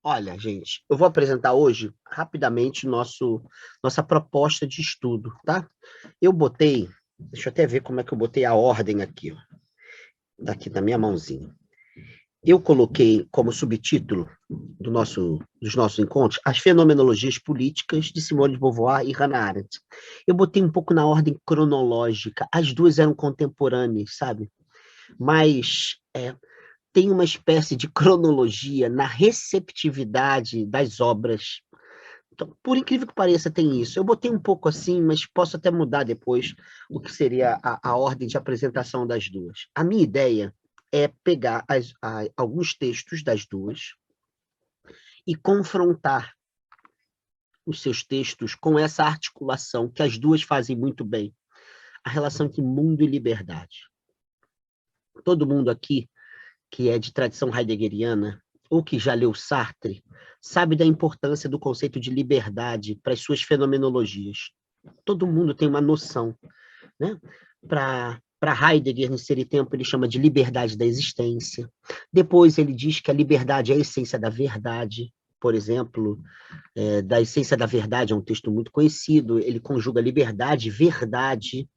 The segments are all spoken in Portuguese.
Olha, gente, eu vou apresentar hoje, rapidamente, nossa proposta de estudo, tá? Eu botei deixa eu até ver como é que eu botei a ordem aqui, ó. Tá aqui na minha mãozinha. Eu coloquei como subtítulo dos nossos encontros, as fenomenologias políticas de Simone de Beauvoir e Hannah Arendt. Eu botei um pouco na ordem cronológica, as duas eram contemporâneas, sabe? Mas, tem uma espécie de cronologia na receptividade das obras. Então, por incrível que pareça, tem isso. Eu botei um pouco assim, mas posso até mudar depois o que seria a ordem de apresentação das duas. A minha ideia é pegar alguns textos das duas e confrontar os seus textos com essa articulação que as duas fazem muito bem, a relação entre mundo e liberdade. Todo mundo aqui que é de tradição heideggeriana, ou que já leu Sartre, sabe da importância do conceito de liberdade para as suas fenomenologias. Todo mundo tem uma noção, né? Para Heidegger, nesse tempo, ele chama de liberdade da existência. Depois ele diz que a liberdade é a essência da verdade. Por exemplo, da essência da verdade é um texto muito conhecido. Ele conjuga liberdade e verdade.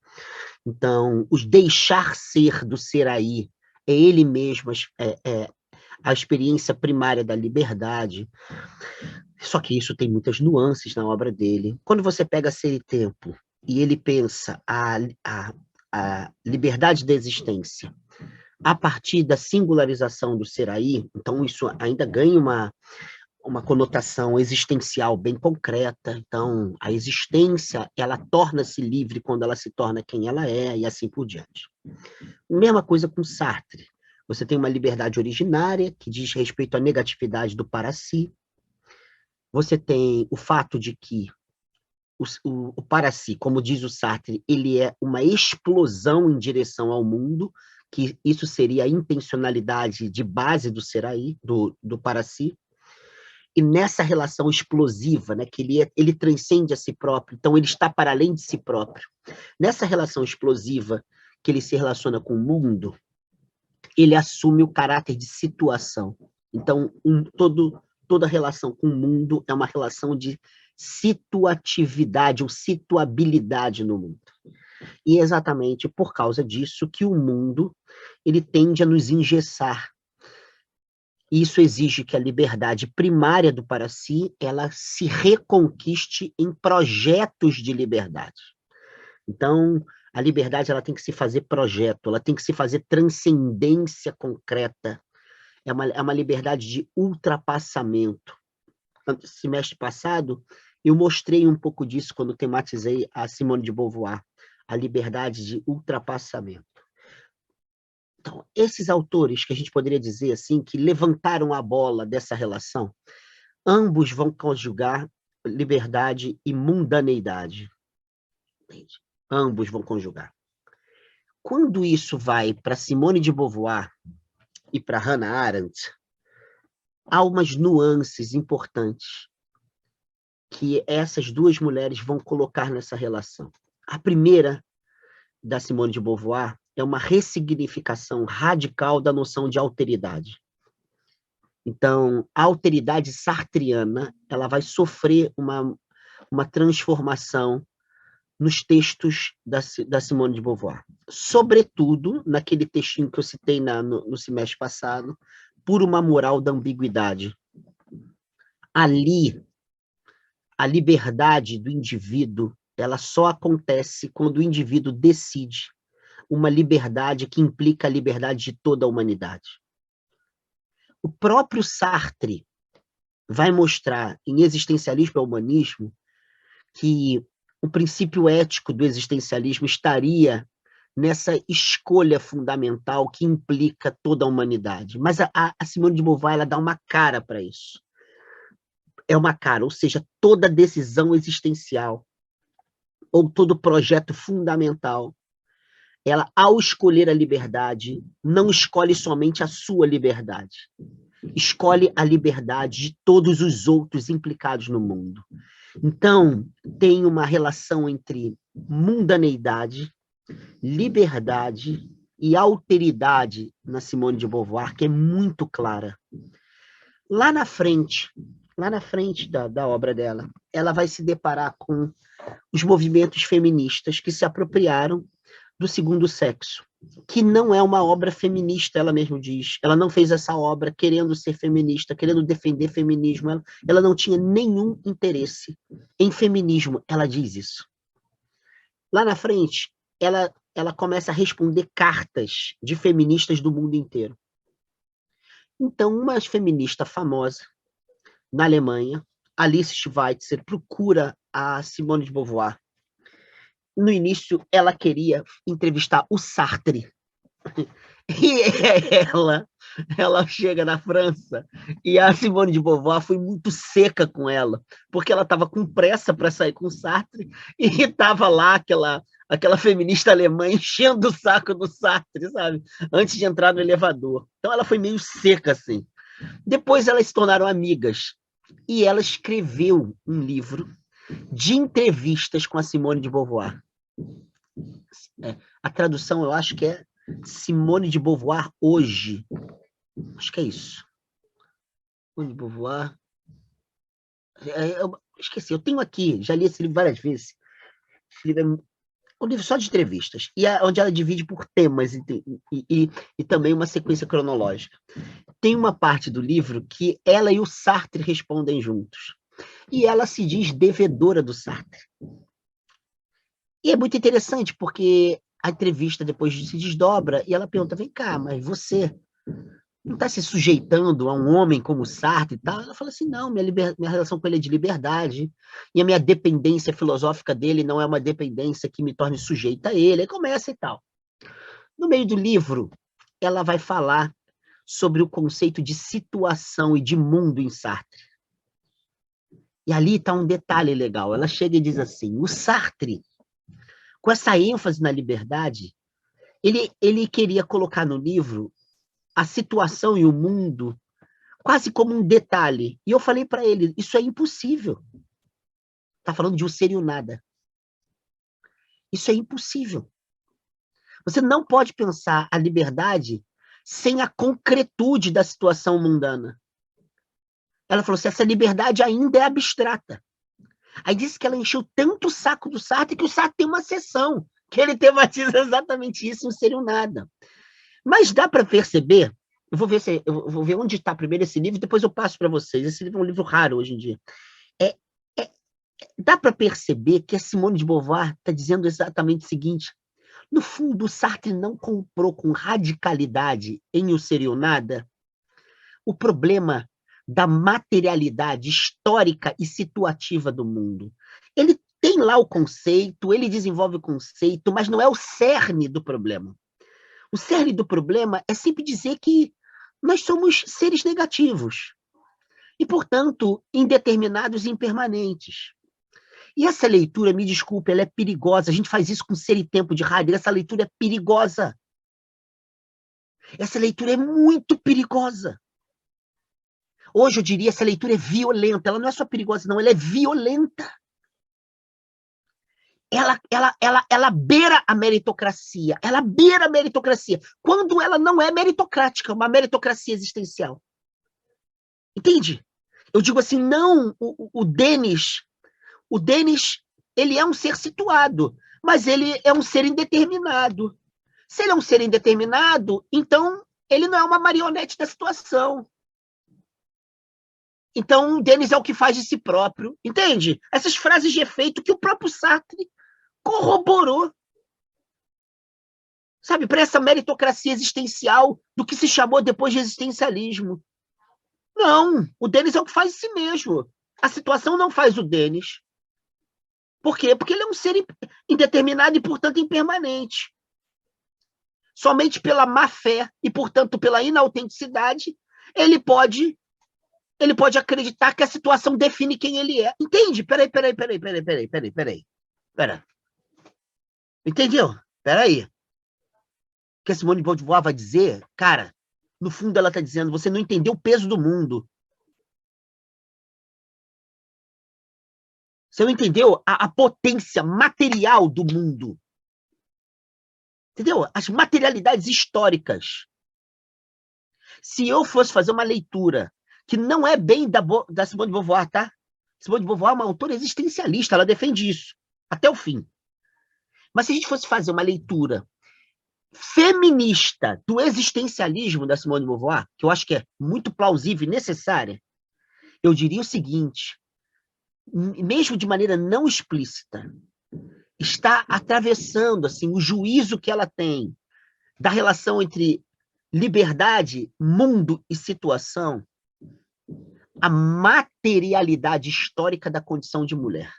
Então, os deixar ser do ser aí é ele mesmo, a experiência primária da liberdade. Só que isso tem muitas nuances na obra dele. Quando você pega Ser e Tempo e ele pensa a liberdade da existência a partir da singularização do ser aí, então isso ainda ganha uma conotação existencial bem concreta. Então, a existência, ela torna-se livre quando ela se torna quem ela é, e assim por diante. Mesma coisa com Sartre. Você tem uma liberdade originária, que diz respeito à negatividade do para si. Você tem o fato de que o para si, como diz o Sartre, ele é uma explosão em direção ao mundo, que isso seria a intencionalidade de base do ser aí, do para si. E nessa relação explosiva, né, que ele transcende a si próprio, então ele está para além de si próprio. Nessa relação explosiva, que ele se relaciona com o mundo, ele assume o caráter de situação. Então, toda relação com o mundo é uma relação de situatividade ou situabilidade no mundo. E é exatamente por causa disso que o mundo ele tende a nos engessar. Isso exige que a liberdade primária do para si, ela se reconquiste em projetos de liberdade. Então, a liberdade ela tem que se fazer projeto, ela tem que se fazer transcendência concreta. É uma liberdade de ultrapassamento. Semestre passado, eu mostrei um pouco disso quando tematizei a Simone de Beauvoir, a liberdade de ultrapassamento. Então, esses autores que a gente poderia dizer assim, que levantaram a bola dessa relação, ambos vão conjugar liberdade e mundaneidade. Entende? Ambos vão conjugar. Quando isso vai para Simone de Beauvoir e para Hannah Arendt, há umas nuances importantes que essas duas mulheres vão colocar nessa relação. A primeira, da Simone de Beauvoir, é uma ressignificação radical da noção de alteridade. Então, a alteridade sartriana, ela vai sofrer uma transformação nos textos da Simone de Beauvoir. Sobretudo, naquele textinho que eu citei no semestre passado, por uma moral da ambiguidade. Ali, a liberdade do indivíduo, ela só acontece quando o indivíduo decide uma liberdade que implica a liberdade de toda a humanidade. O próprio Sartre vai mostrar, em Existencialismo e Humanismo, que o princípio ético do existencialismo estaria nessa escolha fundamental que implica toda a humanidade. Mas a Simone de Beauvoir ela dá uma cara para isso. É uma cara, ou seja, toda decisão existencial ou todo projeto fundamental, ela, ao escolher a liberdade, não escolhe somente a sua liberdade, escolhe a liberdade de todos os outros implicados no mundo. Então, tem uma relação entre mundaneidade, liberdade e alteridade na Simone de Beauvoir, que é muito clara. lá na frente da obra dela, ela vai se deparar com os movimentos feministas que se apropriaram do segundo sexo, que não é uma obra feminista, ela mesma diz. Ela não fez essa obra querendo ser feminista, querendo defender feminismo. Ela não tinha nenhum interesse em feminismo, ela diz isso. Lá na frente, ela começa a responder cartas de feministas do mundo inteiro. Então, uma feminista famosa na Alemanha, Alice Schweitzer, procura a Simone de Beauvoir. No início, ela queria entrevistar o Sartre. E ela chega na França e a Simone de Beauvoir foi muito seca com ela, porque ela estava com pressa para sair com o Sartre e estava lá aquela feminista alemã enchendo o saco do Sartre, sabe? Antes de entrar no elevador. Então ela foi meio seca, assim. Depois elas se tornaram amigas e ela escreveu um livro de entrevistas com a Simone de Beauvoir. A tradução, eu acho que é Simone de Beauvoir hoje. Acho que é isso. Simone de Beauvoir. Eu esqueci, eu tenho aqui, já li esse livro várias vezes. Esse livro é um livro só de entrevistas, e onde ela divide por temas e também uma sequência cronológica. Tem uma parte do livro que ela e o Sartre respondem juntos. E ela se diz devedora do Sartre. E é muito interessante, porque a entrevista depois se desdobra e ela pergunta, vem cá, mas você não está se sujeitando a um homem como Sartre e tal? Ela fala assim, não, minha relação com ele é de liberdade, e a minha dependência filosófica dele não é uma dependência que me torne sujeita a ele. Aí começa e tal. No meio do livro, ela vai falar sobre o conceito de situação e de mundo em Sartre. E ali está um detalhe legal. Ela chega e diz assim, o Sartre, com essa ênfase na liberdade, ele queria colocar no livro a situação e o mundo quase como um detalhe. E eu falei para ele, isso é impossível. Está falando de um ser e um nada. Isso é impossível. Você não pode pensar a liberdade sem a concretude da situação mundana. Ela falou assim, essa liberdade ainda é abstrata. Aí disse que ela encheu tanto o saco do Sartre que o Sartre tem uma sessão que ele tematiza exatamente isso, não seria nada. Mas dá para perceber, eu vou ver onde está primeiro esse livro, depois eu passo para vocês. Esse livro é um livro raro hoje em dia. Dá para perceber que a Simone de Beauvoir está dizendo exatamente o seguinte, no fundo, o Sartre não comprou com radicalidade em O Ser e o Nada o problema da materialidade histórica e situativa do mundo. Ele tem lá o conceito, ele desenvolve o conceito, mas não é o cerne do problema. O cerne do problema é sempre dizer que nós somos seres negativos e, portanto, indeterminados e impermanentes. E essa leitura, me desculpe, ela é perigosa. A gente faz isso com Ser e Tempo de Heidegger. Essa leitura é perigosa. Essa leitura é muito perigosa. Hoje eu diria, essa leitura é violenta. Ela não é só perigosa, não, ela é violenta. Ela beira a meritocracia. Ela beira a meritocracia. Quando ela não é meritocrática, uma meritocracia existencial. Entende? Eu digo assim, não, o Denis, ele é um ser situado, mas ele é um ser indeterminado. Se ele é um ser indeterminado, então ele não é uma marionete da situação. Então, Denis é o que faz de si próprio. Entende? Essas frases de efeito que o próprio Sartre corroborou. Sabe, para essa meritocracia existencial do que se chamou depois de existencialismo. Não, o Denis é o que faz de si mesmo. A situação não faz o Denis. Por quê? Porque ele é um ser indeterminado e, portanto, impermanente. Somente pela má-fé e, portanto, pela inautenticidade, ele pode acreditar que a situação define quem ele é. Entende? Peraí. Entendeu? Peraí. O que a Simone de Beauvoir vai dizer, cara, no fundo ela está dizendo, você não entendeu o peso do mundo. Você não entendeu a potência material do mundo. Entendeu? As materialidades históricas. Se eu fosse fazer uma leitura que não é bem da Simone de Beauvoir, tá? Simone de Beauvoir é uma autora existencialista, ela defende isso, até o fim. Mas se a gente fosse fazer uma leitura feminista do existencialismo da Simone de Beauvoir, que eu acho que é muito plausível e necessária, eu diria o seguinte, mesmo de maneira não explícita, está atravessando assim, o juízo que ela tem da relação entre liberdade, mundo e situação, a materialidade histórica da condição de mulher.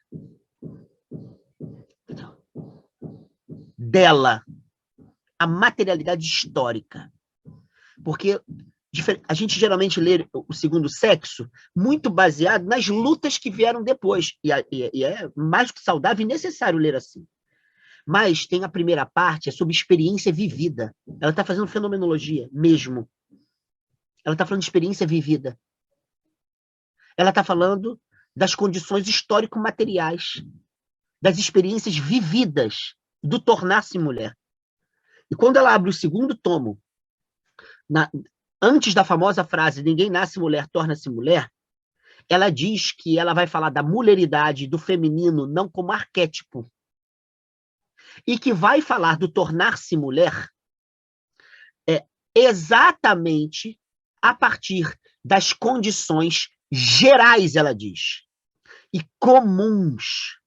Dela, a materialidade histórica. Porque a gente geralmente lê o Segundo Sexo muito baseado nas lutas que vieram depois. E é mais que saudável e necessário ler assim. Mas tem a primeira parte, é sobre experiência vivida. Ela está fazendo fenomenologia mesmo. Ela está falando de experiência vivida. Ela está falando das condições histórico-materiais, das experiências vividas do tornar-se mulher. E quando ela abre o segundo tomo, antes da famosa frase ninguém nasce mulher, torna-se mulher, ela diz que ela vai falar da mulheridade, do feminino, não como arquétipo. E que vai falar do tornar-se mulher exatamente a partir das condições gerais, ela diz, e comuns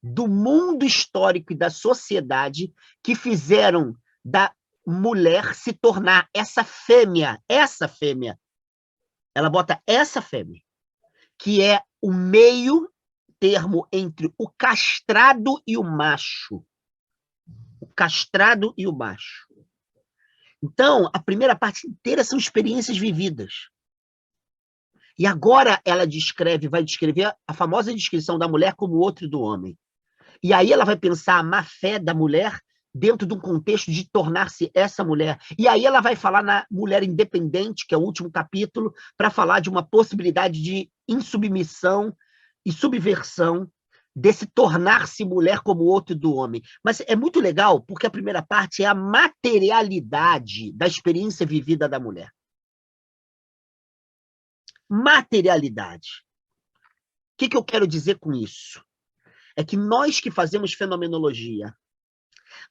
do mundo histórico e da sociedade que fizeram da mulher se tornar essa fêmea. Ela bota essa fêmea, que é o meio termo entre o castrado e o macho. O castrado e o macho. Então, a primeira parte inteira são experiências vividas. E agora ela vai descrever a famosa descrição da mulher como o outro do homem. E aí ela vai pensar a má-fé da mulher dentro de um contexto de tornar-se essa mulher. E aí ela vai falar na mulher independente, que é o último capítulo, para falar de uma possibilidade de insubmissão e subversão desse tornar-se mulher como o outro do homem. Mas é muito legal, porque a primeira parte é a materialidade da experiência vivida da mulher. Materialidade. O que eu quero dizer com isso? É que nós que fazemos fenomenologia,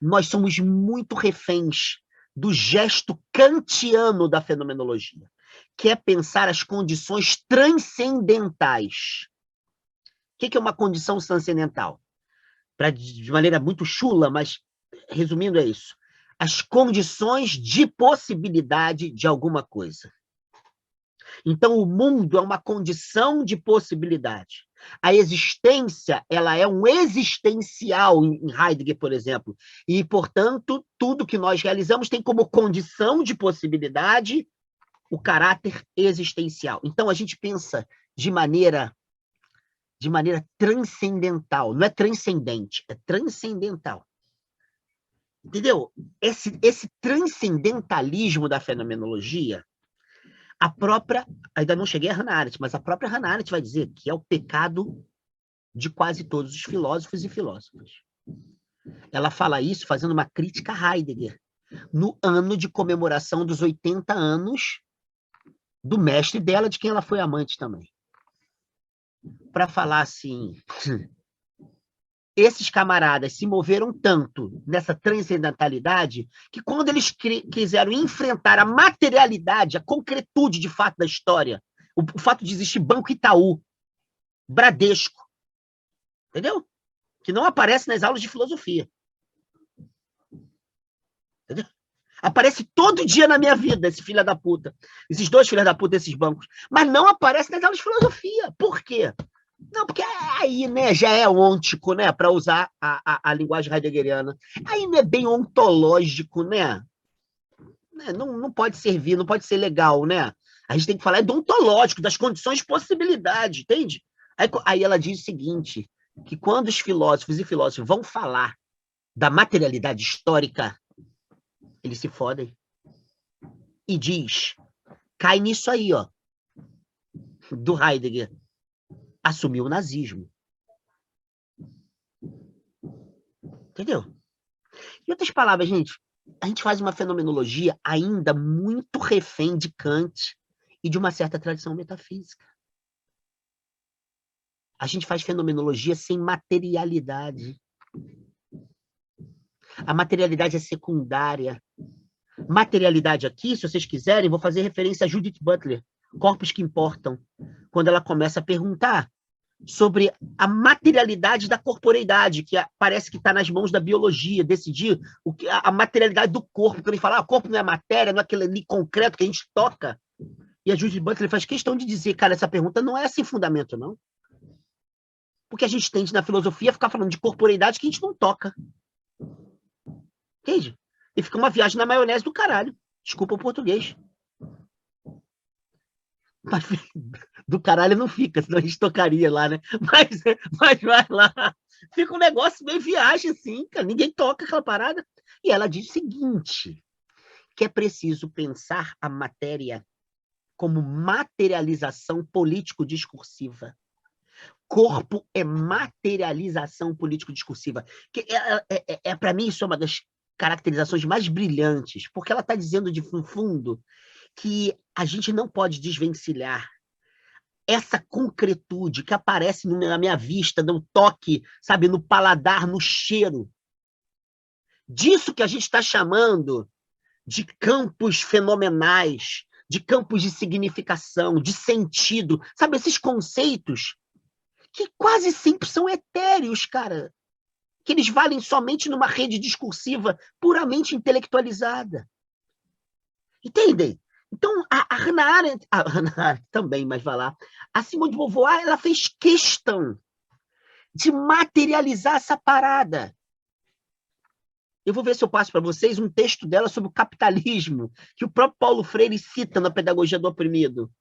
nós somos muito reféns do gesto kantiano da fenomenologia, que é pensar as condições transcendentais. O que é uma condição transcendental? De maneira muito chula, mas resumindo é isso. As condições de possibilidade de alguma coisa. Então, o mundo é uma condição de possibilidade. A existência, ela é um existencial em Heidegger, por exemplo. E, portanto, tudo que nós realizamos tem como condição de possibilidade o caráter existencial. Então, a gente pensa de maneira transcendental. Não é transcendente, é transcendental. Entendeu? Esse transcendentalismo da fenomenologia, a própria, ainda não cheguei a Hannah Arendt, mas a própria Hannah Arendt vai dizer que é o pecado de quase todos os filósofos e filósofas. Ela fala isso fazendo uma crítica a Heidegger, no ano de comemoração dos 80 anos do mestre dela, de quem ela foi amante também. Para falar assim, esses camaradas se moveram tanto nessa transcendentalidade que quando eles quiseram enfrentar a materialidade, a concretude de fato da história, o fato de existir Banco Itaú, Bradesco, entendeu? Que não aparece nas aulas de filosofia. Entendeu? Aparece todo dia na minha vida, esse filho da puta. Esses dois filhos da puta, esses bancos. Mas não aparece nas aulas de filosofia. Por quê? Não, porque aí, né, já é ôntico, né, para usar a linguagem heideggeriana. Aí não é bem ontológico, né? Não pode servir, não pode ser legal, né? A gente tem que falar do ontológico, das condições de possibilidade, entende? Aí ela diz o seguinte, que quando os filósofos e filósofos vão falar da materialidade histórica, eles se fodem. E diz, cai nisso aí, ó, do Heidegger. Assumiu o nazismo. Entendeu? Em outras palavras, gente, a gente faz uma fenomenologia ainda muito refém de Kant e de uma certa tradição metafísica. A gente faz fenomenologia sem materialidade. A materialidade é secundária. Materialidade aqui, se vocês quiserem, vou fazer referência a Judith Butler, Corpos que Importam, quando ela começa a perguntar sobre a materialidade da corporeidade, que parece que está nas mãos da biologia, decidir a materialidade do corpo. Quando ele fala, o corpo não é matéria, não é aquele ali concreto que a gente toca. E a Judith Butler faz questão de dizer, cara, essa pergunta não é sem fundamento, não. Porque a gente tende, na filosofia, a ficar falando de corporeidade que a gente não toca. Entende? E fica uma viagem na maionese do caralho. Desculpa o português. Mas do caralho não fica, senão a gente tocaria lá, né? Mas vai lá. Fica um negócio meio viagem, assim, cara. Ninguém toca aquela parada. E ela diz o seguinte, que é preciso pensar a matéria como materialização político-discursiva. Corpo é materialização político-discursiva. Para mim, isso é uma das caracterizações mais brilhantes, porque ela está dizendo, de fundo, que a gente não pode desvencilhar essa concretude que aparece na minha vista, no toque, sabe, no paladar, no cheiro. Disso que a gente está chamando de campos fenomenais, de campos de significação, de sentido, sabe, esses conceitos que quase sempre são etéreos, cara, que eles valem somente numa rede discursiva puramente intelectualizada. Entendem? Então, a Hannah Arendt também, mas vai lá, a Simone de Beauvoir, ela fez questão de materializar essa parada. Eu vou ver se eu passo para vocês um texto dela sobre o capitalismo, que o próprio Paulo Freire cita na Pedagogia do Oprimido.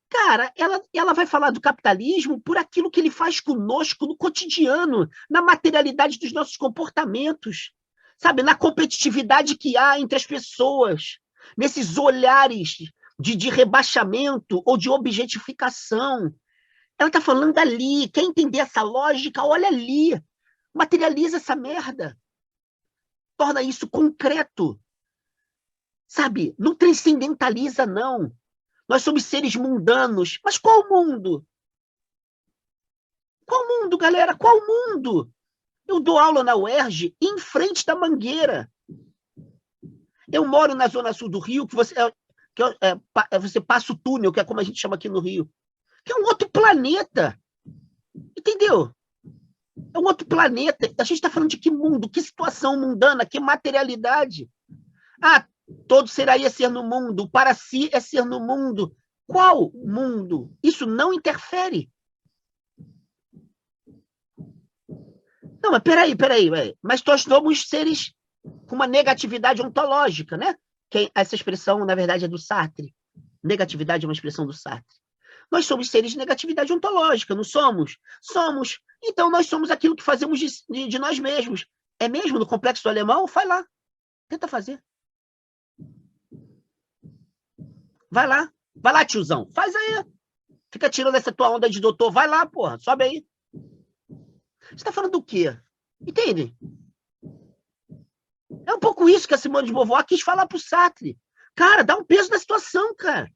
Cara, ela vai falar do capitalismo por aquilo que ele faz conosco no cotidiano, na materialidade dos nossos comportamentos, sabe? Na competitividade que há entre as pessoas, nesses olhares de rebaixamento ou de objetificação. Ela está falando ali. Quer entender essa lógica? Olha ali. Materializa essa merda. Torna isso concreto. Sabe? Não transcendentaliza, não. Nós somos seres mundanos. Mas qual mundo? Qual mundo, galera? Qual mundo? Eu dou aula na UERJ em frente da Mangueira. Eu moro na zona sul do Rio, que você passa o túnel, que é como a gente chama aqui no Rio, que é um outro planeta. Entendeu? É um outro planeta. A gente está falando de que mundo, que situação mundana, que materialidade. Ah, todo ser aí é ser no mundo, para si é ser no mundo. Qual mundo? Isso não interfere. Não, mas peraí. Mas nós somos seres com uma negatividade ontológica, né? Essa expressão, na verdade, é do Sartre. Negatividade é uma expressão do Sartre. Nós somos seres de negatividade ontológica, não somos? Somos. Então, nós somos aquilo que fazemos de nós mesmos. É mesmo no complexo do alemão? Vai lá. Tenta fazer. Vai lá, tiozão. Faz aí. Fica tirando essa tua onda de doutor. Vai lá, porra. Sobe aí. Você tá falando do quê? Entende? É um pouco isso que a Simone de Beauvoir quis falar pro Sartre. Cara, dá um peso na situação, cara.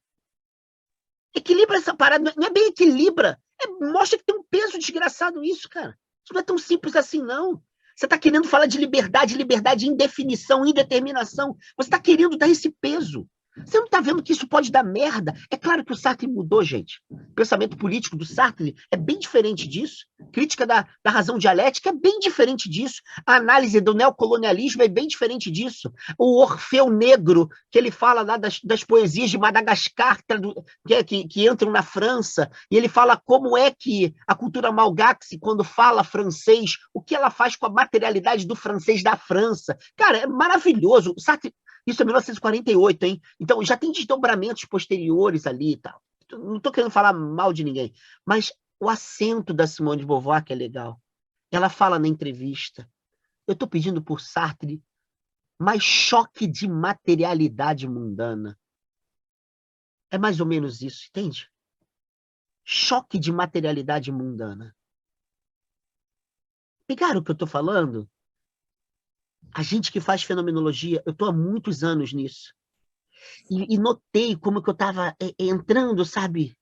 Equilibra essa parada. Não é bem equilibra. Mostra que tem um peso desgraçado isso, cara. Isso não é tão simples assim, não. Você está querendo falar de liberdade, indefinição, indeterminação. Você está querendo dar esse peso. Você não está vendo que isso pode dar merda? É claro que o Sartre mudou, gente. O pensamento político do Sartre é bem diferente disso. Crítica da razão dialética é bem diferente disso. A análise do neocolonialismo é bem diferente disso. O Orfeu Negro, que ele fala lá das poesias de Madagascar, que entram na França, e ele fala como é que a cultura malgaxe, quando fala francês, o que ela faz com a materialidade do francês da França. Cara, é maravilhoso. O Sartre... Isso é 1948, hein? Então, já tem desdobramentos posteriores ali e tal. Não estou querendo falar mal de ninguém, mas o acento da Simone de Beauvoir que é legal. Ela fala na entrevista, eu estou pedindo por Sartre mais choque de materialidade mundana. É mais ou menos isso, entende? Choque de materialidade mundana. Pegaram o que eu estou falando? A gente que faz fenomenologia, eu estou há muitos anos nisso. E notei como que eu estava entrando, sabe?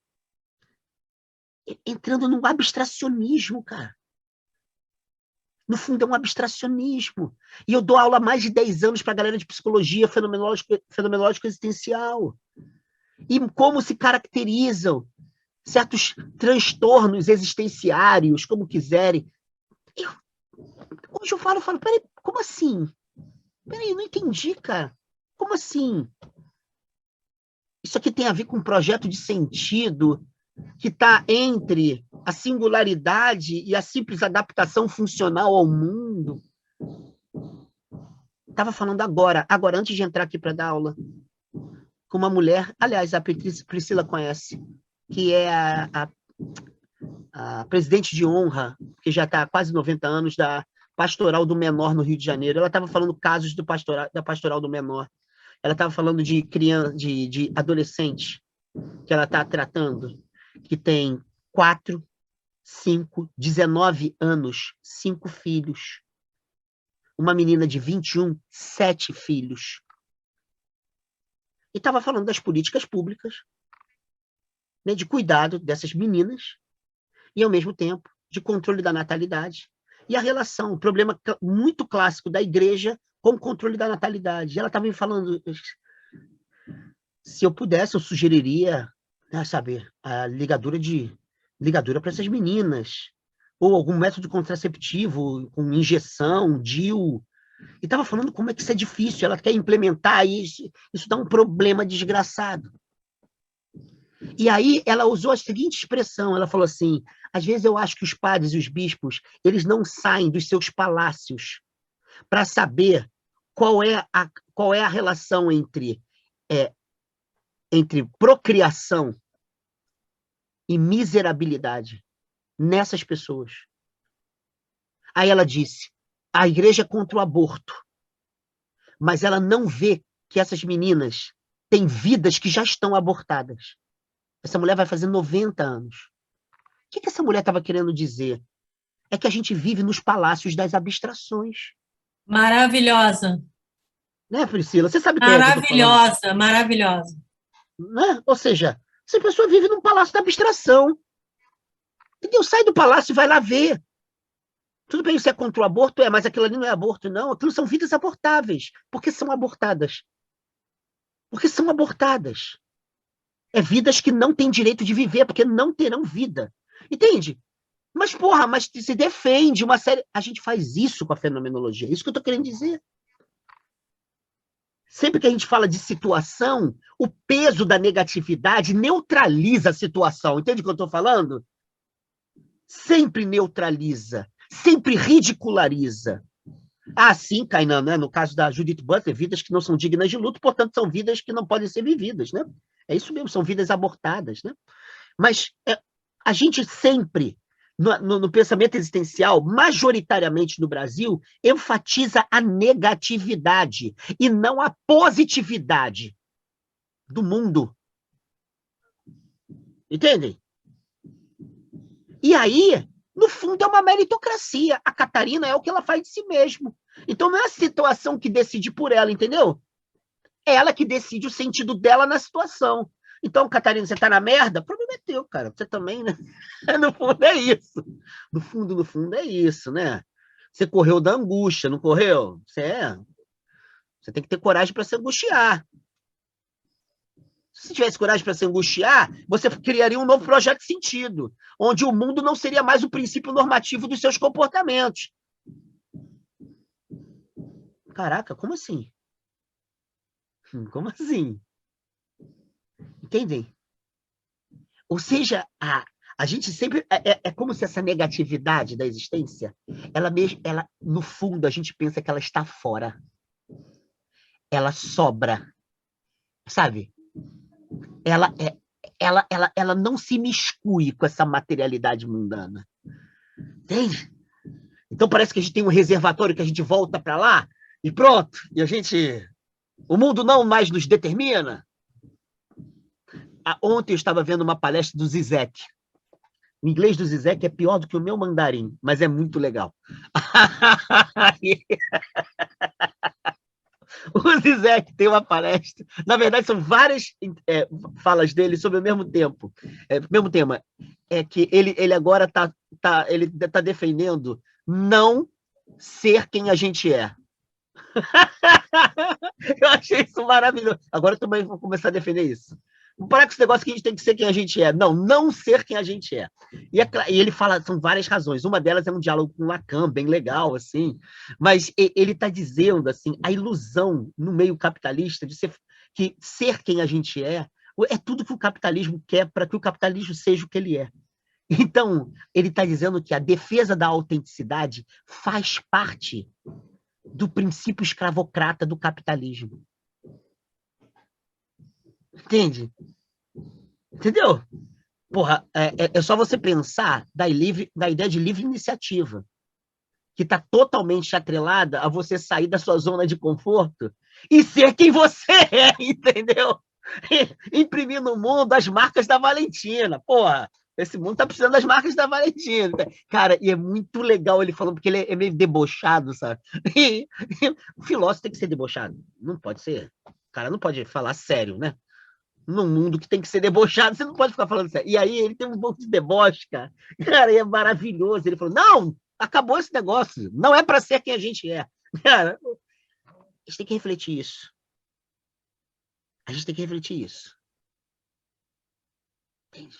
Entrando num abstracionismo, cara. No fundo, é um abstracionismo. E eu dou aula há mais de 10 anos para a galera de psicologia fenomenológica existencial. E como se caracterizam certos transtornos existenciários, como quiserem. Hoje eu falo, peraí, como assim? Peraí, eu não entendi, cara. Como assim? Isso aqui tem a ver com um projeto de sentido que está entre a singularidade e a simples adaptação funcional ao mundo. Estava falando agora, antes de entrar aqui para dar aula, com uma mulher, aliás, a Priscila conhece, que é a presidente de honra, que já está há quase 90 anos, da Pastoral do Menor no Rio de Janeiro. Ela estava falando casos da Pastoral do Menor. Ela estava falando de criança, de adolescente que ela está tratando, que tem 4, 5, 19 anos, 5 filhos. Uma menina de 21, 7 filhos. E estava falando das políticas públicas, né, de cuidado dessas meninas, e, ao mesmo tempo, de controle da natalidade. E a relação, o problema muito clássico da igreja com o controle da natalidade. E ela estava me falando, se eu pudesse, eu sugeriria, né, sabe, a ligadura para essas meninas, ou algum método contraceptivo, com injeção, DIU. E estava falando como é que isso é difícil, ela quer implementar isso dá um problema desgraçado. E aí ela usou a seguinte expressão, ela falou assim, às vezes eu acho que os padres e os bispos, eles não saem dos seus palácios para saber qual é a relação entre procriação e miserabilidade nessas pessoas. Aí ela disse, a igreja é contra o aborto, mas ela não vê que essas meninas têm vidas que já estão abortadas. Essa mulher vai fazer 90 anos. O que essa mulher estava querendo dizer? É que a gente vive nos palácios das abstrações. Maravilhosa. Né, Priscila? Você sabe quem é que eu estou falando? Maravilhosa, maravilhosa. Né? Ou seja, essa pessoa vive num palácio da abstração. Entendeu? Sai do palácio e vai lá ver. Tudo bem, você é contra o aborto, mas aquilo ali não é aborto, não. Aquilo são vidas abortáveis. Porque são abortadas. Porque são abortadas. É vidas que não têm direito de viver, porque não terão vida. Entende? Mas, porra, mas se defende uma série... A gente faz isso com a fenomenologia. É isso que eu estou querendo dizer. Sempre que a gente fala de situação, o peso da negatividade neutraliza a situação. Entende o que eu estou falando? Sempre neutraliza. Sempre ridiculariza. Ah, sim, Kainan, né? No caso da Judith Butler, vidas que não são dignas de luto, portanto, são vidas que não podem ser vividas, né? É isso mesmo, são vidas abortadas, né? Mas a gente sempre, no pensamento existencial, majoritariamente no Brasil, enfatiza a negatividade e não a positividade do mundo. Entendem? E aí, no fundo, é uma meritocracia. A Catarina é o que ela faz de si mesma. Então, não é a situação que decide por ela, entendeu? É ela que decide o sentido dela na situação. Então, Catarina, você tá na merda? O problema é teu, cara. Você também, né? No fundo é isso. No fundo é isso, né? Você correu da angústia, não correu? Você tem que ter coragem para se angustiar. Se você tivesse coragem para se angustiar, você criaria um novo projeto de sentido, onde o mundo não seria mais o princípio normativo dos seus comportamentos. Caraca, como assim? Como assim? Entendem? Ou seja, a gente sempre... É como se essa negatividade da existência, ela, no fundo, a gente pensa que ela está fora. Ela sobra. Sabe? Ela não se miscui com essa materialidade mundana. Entende? Então parece que a gente tem um reservatório que a gente volta para lá e pronto. E a gente... O mundo não mais nos determina. Ontem eu estava vendo uma palestra do Zizek. O inglês do Zizek é pior do que o meu mandarim, mas é muito legal. O Zizek tem uma palestra. Na verdade, são várias falas dele sobre o mesmo tempo. Mesmo tema. É que ele agora ele tá defendendo não ser quem a gente é. Eu achei isso maravilhoso. Agora eu também vou começar a defender isso. Não para com esse negócio que a gente tem que ser quem a gente é. Não, não ser quem a gente é. E ele fala, são várias razões. Uma delas é um diálogo com Lacan, bem legal, assim. Mas ele está dizendo, assim, a ilusão no meio capitalista de que ser quem a gente é tudo que o capitalismo quer para que o capitalismo seja o que ele é. Então, ele está dizendo que a defesa da autenticidade faz parte do princípio escravocrata do capitalismo. Entende? Entendeu? Porra, é só você pensar da ideia de livre iniciativa, que está totalmente atrelada a você sair da sua zona de conforto e ser quem você é, entendeu? Imprimir no mundo as marcas da Valentina. Porra, esse mundo tá precisando das marcas da Valentina. Cara, e é muito legal ele falando, porque ele é meio debochado, sabe? O filósofo tem que ser debochado. Não pode ser. O cara não pode falar sério, né? Num mundo que tem que ser debochado, você não pode ficar falando sério. E aí ele tem um pouco de deboche, cara. Cara, e é maravilhoso. Ele falou, não, acabou esse negócio. Não é para ser quem a gente é. Cara, a gente tem que refletir isso. A gente tem que refletir isso. Entende?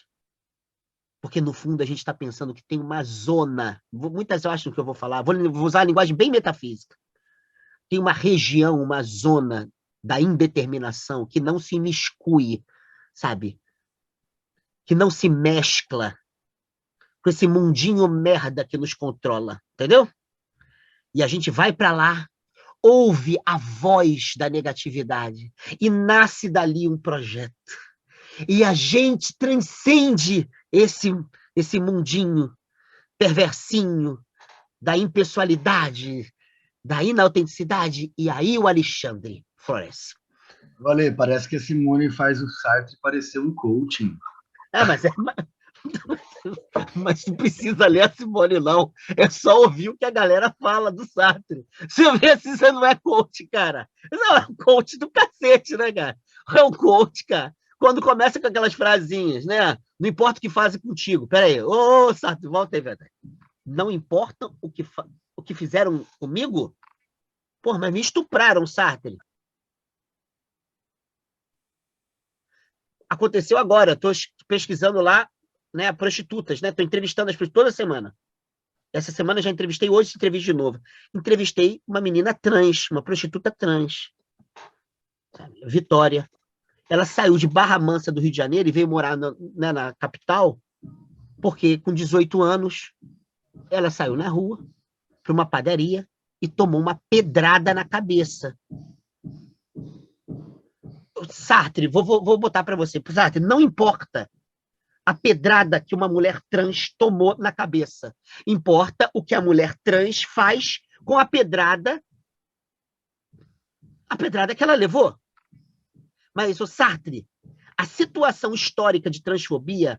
Porque, no fundo, a gente está pensando que tem uma zona. Muitas acham que eu vou falar, vou usar a linguagem bem metafísica. Tem uma região, uma zona da indeterminação que não se imiscui, sabe? Que não se mescla com esse mundinho merda que nos controla, entendeu? E a gente vai para lá, ouve a voz da negatividade e nasce dali um projeto. E a gente transcende esse mundinho perversinho da impessoalidade, da inautenticidade, e aí o Alexandre Flores. Valeu, parece que a Simone faz o Sartre parecer um coaching. Mas não precisa ler a Simone, não. É só ouvir o que a galera fala do Sartre. Você vê se você não é coach, cara. Não, é um coach do cacete, né, cara? É um coach, cara. Quando começa com aquelas frasinhas, né? Não importa o que fazem contigo. Peraí. Ô, Sartre, volta aí, velho. Não importa o que fizeram comigo? Pô, mas me estupraram, Sartre. Aconteceu agora. Estou pesquisando lá, né, prostitutas, né? Estou entrevistando as pessoas toda semana. Essa semana já entrevistei, hoje entrevisto de novo. Entrevistei uma menina trans, uma prostituta trans. Sabe? Vitória. Ela saiu de Barra Mansa do Rio de Janeiro e veio morar na capital, porque com 18 anos ela saiu na rua, para uma padaria, e tomou uma pedrada na cabeça. Sartre, vou botar para você. Sartre, não importa a pedrada que uma mulher trans tomou na cabeça. Importa o que a mulher trans faz com a pedrada que ela levou. Mas, Sartre, a situação histórica de transfobia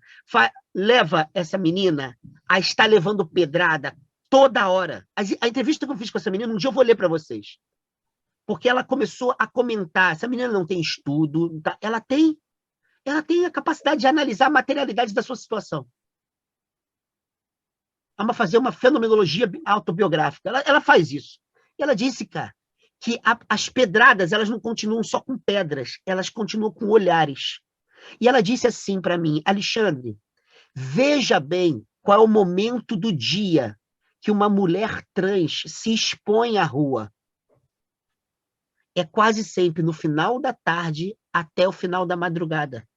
leva essa menina a estar levando pedrada toda hora. A entrevista que eu fiz com essa menina, um dia eu vou ler para vocês. Porque ela começou a comentar. Essa menina não tem estudo, tá? Ela tem a capacidade de analisar a materialidade da sua situação. Fazer uma fenomenologia autobiográfica. Ela faz isso. E ela disse, cara, que as pedradas, elas não continuam só com pedras, elas continuam com olhares. E ela disse assim para mim, Alexandre, veja bem qual é o momento do dia que uma mulher trans se expõe à rua. É quase sempre no final da tarde até o final da madrugada.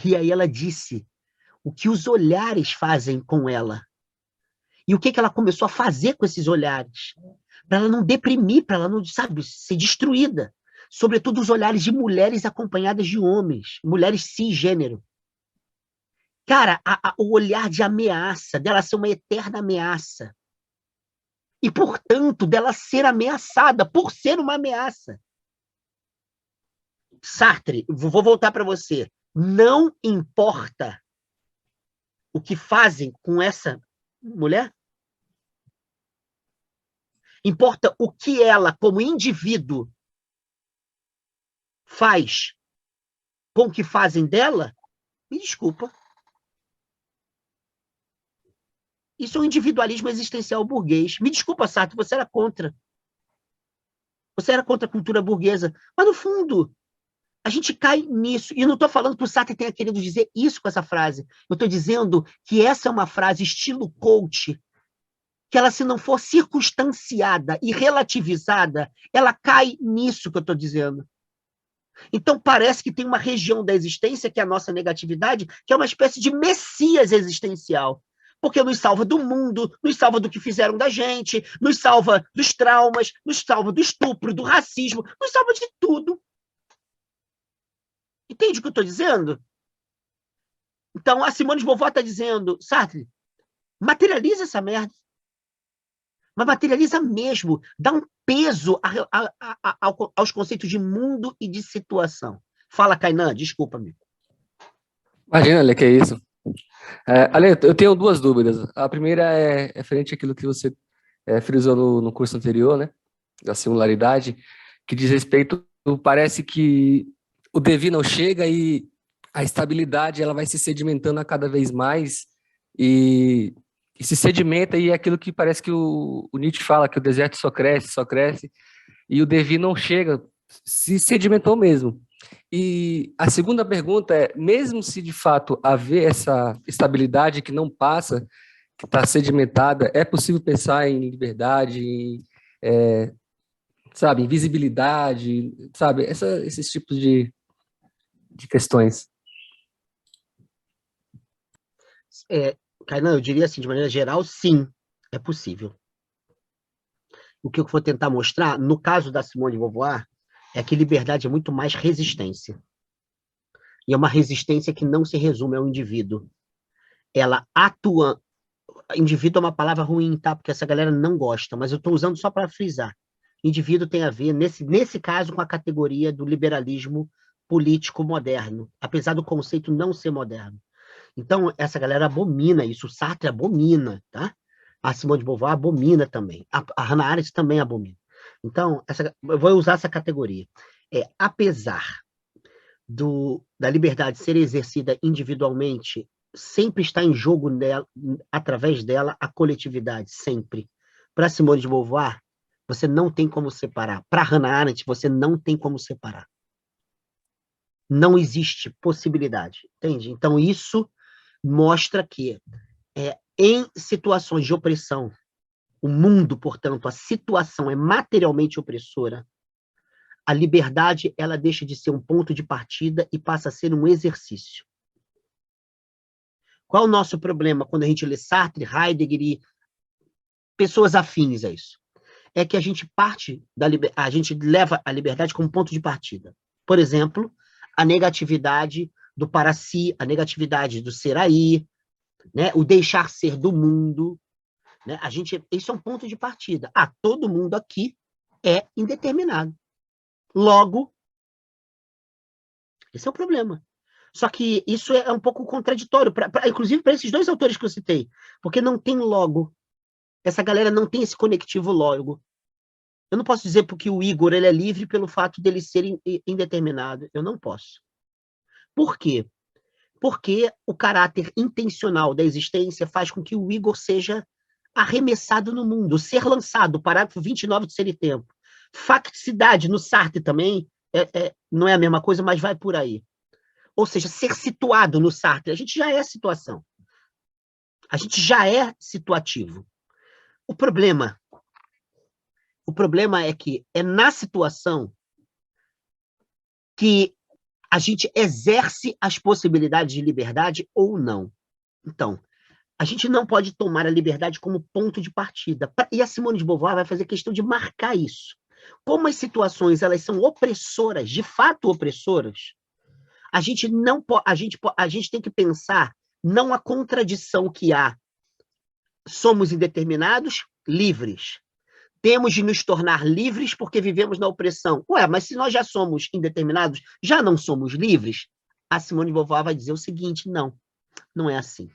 E aí ela disse o que os olhares fazem com ela. E o que ela começou a fazer com esses olhares. Para ela não deprimir, para ela não, sabe, ser destruída. Sobretudo os olhares de mulheres acompanhadas de homens, mulheres cisgênero. Cara, o olhar de ameaça, dela ser uma eterna ameaça. E, portanto, dela ser ameaçada por ser uma ameaça. Sartre, vou voltar para você. Não importa o que fazem com essa mulher? Importa o que ela, como indivíduo, faz com o que fazem dela? Me desculpa. Isso é um individualismo existencial burguês. Me desculpa, Sartre, você era contra. Você era contra a cultura burguesa. Mas, no fundo, a gente cai nisso. E não estou falando que o Sartre tenha querido dizer isso com essa frase. Eu estou dizendo que essa é uma frase estilo coach, que ela, se não for circunstanciada e relativizada, ela cai nisso que eu estou dizendo. Então, parece que tem uma região da existência, que é a nossa negatividade, que é uma espécie de messias existencial. Porque nos salva do mundo, nos salva do que fizeram da gente, nos salva dos traumas, nos salva do estupro, do racismo, nos salva de tudo. Entende o que eu estou dizendo? Então, a Simone de Beauvoir está dizendo, Sartre, materializa essa merda. Mas materializa mesmo, dá um peso aos conceitos de mundo e de situação. Fala, Kainan, desculpa, amigo. Imagina, Ale, que é isso. Ale, eu tenho duas dúvidas. A primeira é referente àquilo que você frisou no curso anterior, né, da singularidade, que diz respeito, parece que o devir não chega e a estabilidade ela vai se sedimentando a cada vez mais e se sedimenta, e é aquilo que parece que o Nietzsche fala, que o deserto só cresce, e o devir não chega, se sedimentou mesmo. E a segunda pergunta é, mesmo se de fato haver essa estabilidade que não passa, que está sedimentada, é possível pensar em liberdade, em, sabe, em visibilidade, sabe, esses tipos de questões? Kainan, eu diria assim, de maneira geral, sim, é possível. O que eu vou tentar mostrar, no caso da Simone de Beauvoir, é que liberdade é muito mais resistência. E é uma resistência que não se resume ao indivíduo. Ela atua... Indivíduo é uma palavra ruim, tá? Porque essa galera não gosta, mas eu estou usando só para frisar. Indivíduo tem a ver, nesse caso, com a categoria do liberalismo político moderno, apesar do conceito não ser moderno. Então, essa galera abomina isso, o Sartre abomina, tá? A Simone de Beauvoir abomina também, a Hannah Arendt também abomina. Então, eu vou usar essa categoria. Apesar da liberdade ser exercida individualmente, sempre está em jogo nela, através dela, a coletividade, sempre. Para Simone de Beauvoir, você não tem como separar. Para Hannah Arendt, você não tem como separar. Não existe possibilidade, entende? Então, isso mostra que, em situações de opressão, o mundo, portanto, a situação é materialmente opressora, a liberdade ela deixa de ser um ponto de partida e passa a ser um exercício. Qual é o nosso problema quando a gente lê Sartre, Heidegger e pessoas afins a isso? É que a gente a gente leva a liberdade como ponto de partida. Por exemplo, a negatividade do para si, a negatividade do ser aí, né? O deixar ser do mundo, né? Isso é um ponto de partida. Todo mundo aqui é indeterminado. Logo, esse é o problema. Só que isso é um pouco contraditório, inclusive para esses dois autores que eu citei, porque não tem logo. Essa galera não tem esse conectivo logo. Eu não posso dizer porque o Igor ele é livre pelo fato dele ser indeterminado. Eu não posso. Por quê? Porque o caráter intencional da existência faz com que o Igor seja arremessado no mundo, ser lançado, parágrafo 29 do Ser e Tempo. Facticidade no Sartre também não é a mesma coisa, mas vai por aí. Ou seja, ser situado no Sartre. A gente já é situação. A gente já é situativo. O problema é que é na situação que a gente exerce as possibilidades de liberdade ou não. Então, a gente não pode tomar a liberdade como ponto de partida. E a Simone de Beauvoir vai fazer questão de marcar isso. Como as situações elas são opressoras, de fato opressoras, a gente tem que pensar não a contradição que há. Somos indeterminados, livres. Temos de nos tornar livres porque vivemos na opressão. Mas se nós já somos indeterminados, já não somos livres? A Simone de Beauvoir vai dizer o seguinte, não é assim.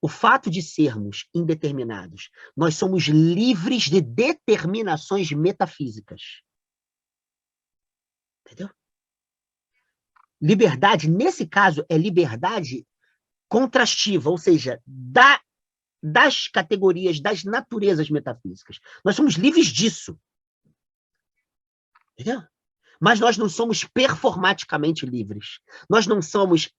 O fato de sermos indeterminados, nós somos livres de determinações metafísicas. Entendeu? Liberdade, nesse caso, é liberdade contrastiva, ou seja, das categorias, das naturezas metafísicas. Nós somos livres disso. Entendeu? Mas nós não somos performaticamente livres. Nós não somos,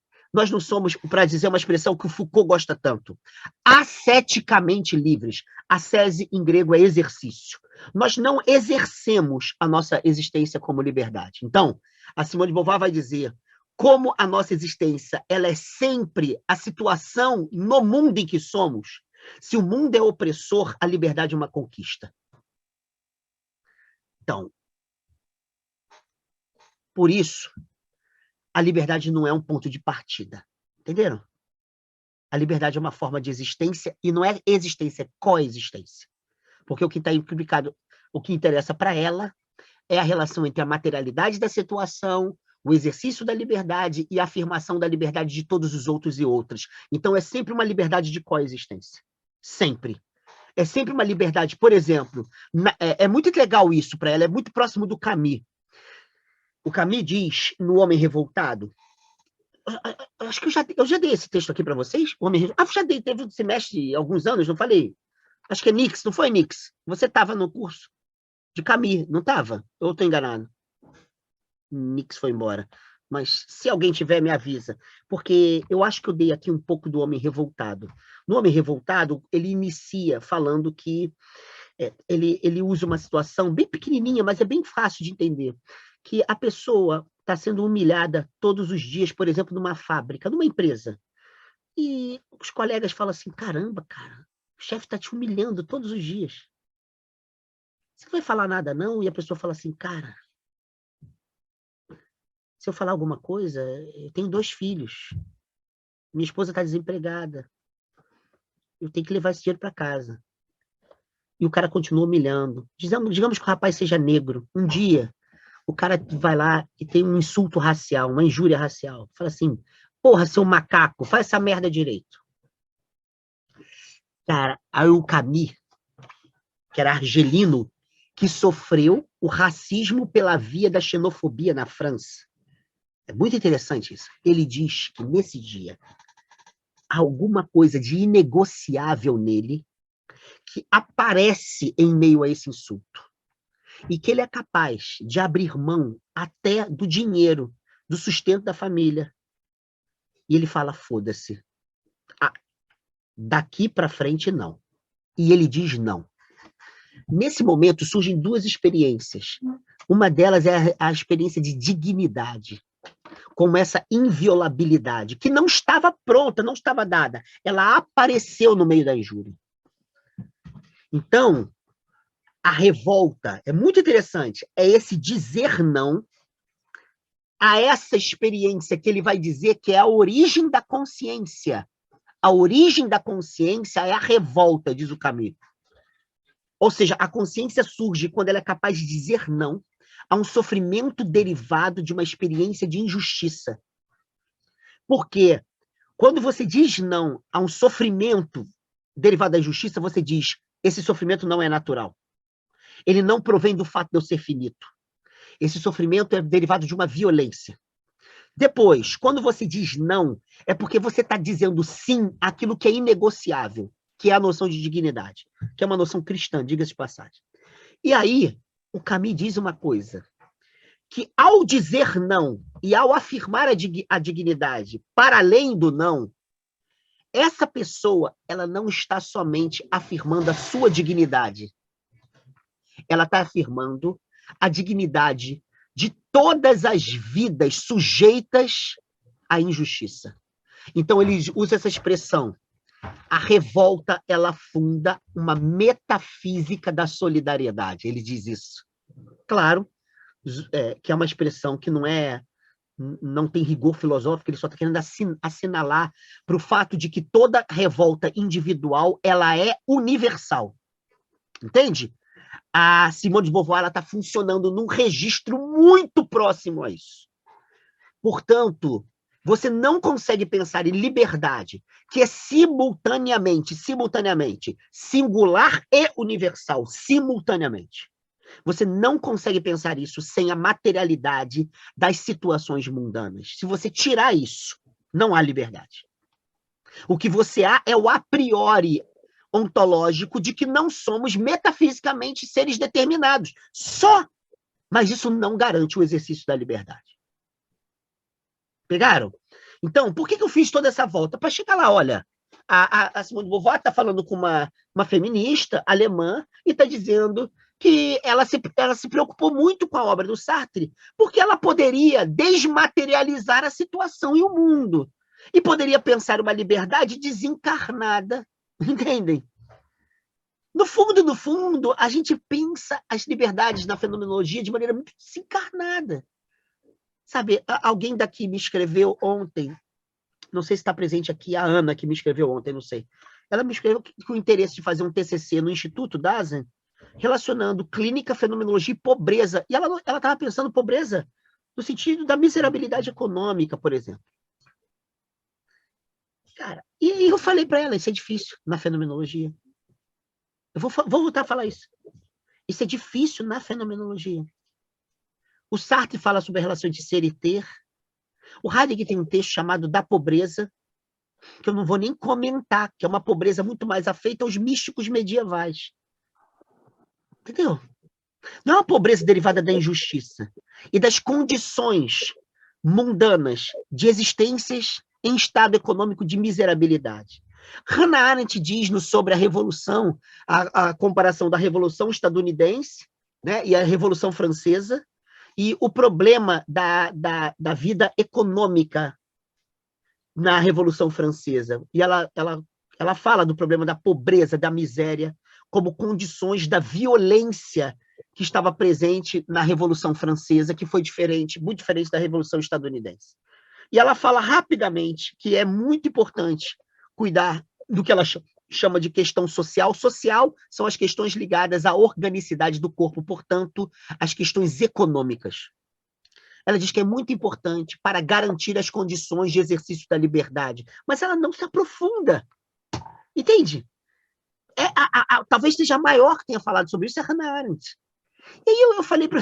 para dizer uma expressão que o Foucault gosta tanto, asceticamente livres. Ascese em grego é exercício. Nós não exercemos a nossa existência como liberdade. Então, a Simone de Beauvoir vai dizer como a nossa existência ela é sempre a situação no mundo em que somos. Se o mundo é opressor, a liberdade é uma conquista. Então, por isso, a liberdade não é um ponto de partida. Entenderam? A liberdade é uma forma de existência e não é existência, é coexistência. Porque o que está implicado, o que interessa para ela é a relação entre a materialidade da situação, o exercício da liberdade e a afirmação da liberdade de todos os outros e outras. Então, é sempre uma liberdade de coexistência. Sempre. É sempre uma liberdade. Por exemplo, é muito legal isso para ela, é muito próximo do Camus. O Camus diz, no Homem Revoltado, acho que eu já dei esse texto aqui para vocês, o Homem Revoltado. Já dei, teve um semestre, alguns anos, não falei? Acho que é Nix, não foi Nix? Você estava no curso de Camus, não estava? Eu estou enganado. Nix foi embora. Mas se alguém tiver, me avisa. Porque eu acho que eu dei aqui um pouco do Homem Revoltado. No Homem Revoltado, ele inicia falando que ele usa uma situação bem pequenininha, mas é bem fácil de entender, que a pessoa está sendo humilhada todos os dias, por exemplo, numa fábrica, numa empresa. E os colegas falam assim, caramba, cara, o chefe está te humilhando todos os dias. Você não vai falar nada, não? E a pessoa fala assim, cara, se eu falar alguma coisa, eu tenho 2 filhos. Minha esposa está desempregada. Eu tenho que levar esse dinheiro para casa. E o cara continua humilhando. Digamos que o rapaz seja negro. Um dia, o cara vai lá e tem um insulto racial, uma injúria racial. Fala assim, porra, seu macaco, faz essa merda direito. Cara, aí o Camus, que era argelino, que sofreu o racismo pela via da xenofobia na França. É muito interessante isso. Ele diz que nesse dia há alguma coisa de inegociável nele que aparece em meio a esse insulto. E que ele é capaz de abrir mão até do dinheiro, do sustento da família. E ele fala, foda-se. Daqui para frente, não. E ele diz não. Nesse momento surgem 2 experiências. Uma delas é a experiência de dignidade, como essa inviolabilidade, que não estava pronta, não estava dada. Ela apareceu no meio da injúria. Então, a revolta é muito interessante. É esse dizer não a essa experiência que ele vai dizer que é a origem da consciência. A origem da consciência é a revolta, diz o Camus. Ou seja, a consciência surge quando ela é capaz de dizer não a um sofrimento derivado de uma experiência de injustiça. Porque quando você diz não a um sofrimento derivado da injustiça, você diz, esse sofrimento não é natural. Ele não provém do fato de eu ser finito. Esse sofrimento é derivado de uma violência. Depois, quando você diz não, é porque você está dizendo sim àquilo que é inegociável, que é a noção de dignidade, que é uma noção cristã, diga-se de passagem. E aí, o Camus diz uma coisa, que ao dizer não e ao afirmar a dignidade para além do não, essa pessoa ela não está somente afirmando a sua dignidade, ela está afirmando a dignidade de todas as vidas sujeitas à injustiça. Então, ele usa essa expressão. A revolta, ela funda uma metafísica da solidariedade. Ele diz isso. Claro, que é uma expressão que não tem rigor filosófico, ele só está querendo assinalar para o fato de que toda revolta individual ela é universal. Entende? A Simone de Beauvoir está funcionando num registro muito próximo a isso. Portanto, Você não consegue pensar em liberdade, que é simultaneamente, singular e universal, simultaneamente. Você não consegue pensar isso sem a materialidade das situações mundanas. Se você tirar isso, não há liberdade. O que você há é o a priori ontológico de que não somos metafisicamente seres determinados. Só. Mas isso não garante o exercício da liberdade. Pegaram? Então, por que eu fiz toda essa volta? Para chegar lá, olha, a Simone de Beauvoir está falando com uma feminista alemã e está dizendo que ela se preocupou muito com a obra do Sartre, porque ela poderia desmaterializar a situação e o mundo. E poderia pensar uma liberdade desencarnada. Entendem? No fundo, a gente pensa as liberdades na fenomenologia de maneira muito desencarnada. Sabe, alguém daqui me escreveu ontem, não sei se está presente aqui, a Ana que me escreveu ontem, não sei. Ela me escreveu com o interesse de fazer um TCC no Instituto Dasein, relacionando clínica, fenomenologia e pobreza. E ela estava pensando pobreza no sentido da miserabilidade econômica, por exemplo. Cara, e eu falei para ela, isso é difícil na fenomenologia. Eu vou voltar a falar isso. Isso é difícil na fenomenologia. O Sartre fala sobre a relação de ser e ter. O Heidegger tem um texto chamado Da Pobreza, que eu não vou nem comentar, que é uma pobreza muito mais afeita aos místicos medievais. Entendeu? Não é uma pobreza derivada da injustiça e das condições mundanas de existências em estado econômico de miserabilidade. Hannah Arendt diz sobre a Revolução, a comparação da Revolução estadunidense, né, e a Revolução Francesa, e o problema da vida econômica na Revolução Francesa. E ela fala do problema da pobreza, da miséria, como condições da violência que estava presente na Revolução Francesa, que foi diferente, muito diferente da Revolução Estadunidense. E ela fala rapidamente que é muito importante cuidar do que ela chama de questão social. Social são as questões ligadas à organicidade do corpo, portanto, as questões econômicas. Ela diz que é muito importante para garantir as condições de exercício da liberdade, mas ela não se aprofunda. Entende? Talvez seja a maior que tenha falado sobre isso, é a Hannah Arendt. E aí eu falei para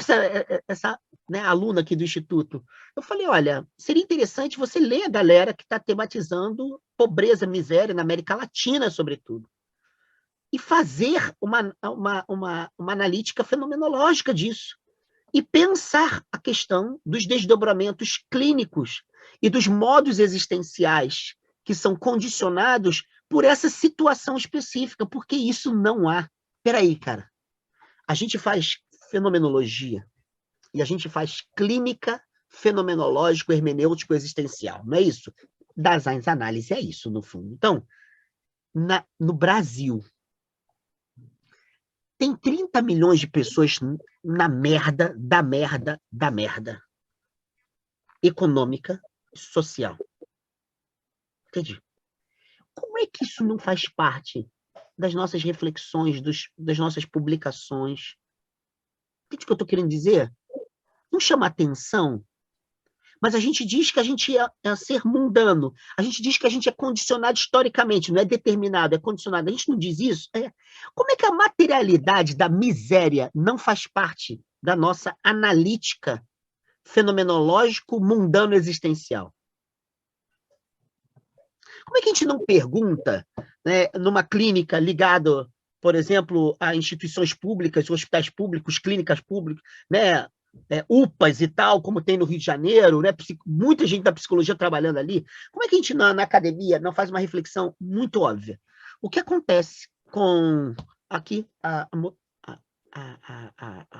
essa né, aluna aqui do Instituto, eu falei, olha, seria interessante você ler a galera que está tematizando pobreza, miséria na América Latina, sobretudo, e fazer uma analítica fenomenológica disso, e pensar a questão dos desdobramentos clínicos e dos modos existenciais que são condicionados por essa situação específica, porque isso não há. Peraí, cara, a gente faz fenomenologia e a gente faz clínica fenomenológico, hermenêutico, existencial, não é isso? Dasein análise é isso, no fundo. Então, no Brasil, tem 30 milhões de pessoas na merda, da merda, da merda. Econômica e social. Entendi. Como é que isso não faz parte das nossas reflexões, das nossas publicações? Entende o que eu estou querendo dizer? Não chama atenção, mas a gente diz que a gente é ser mundano, a gente diz que a gente é condicionado historicamente, não é determinado, é condicionado. A gente não diz isso? Como é que a materialidade da miséria não faz parte da nossa analítica fenomenológico mundano existencial? Como é que a gente não pergunta, né, numa clínica ligada, por exemplo, a instituições públicas, hospitais públicos, clínicas públicas, né, UPAs e tal, como tem no Rio de Janeiro, né, muita gente da psicologia trabalhando ali. Como é que a gente, na academia, não faz uma reflexão muito óbvia? O que acontece com, aqui, a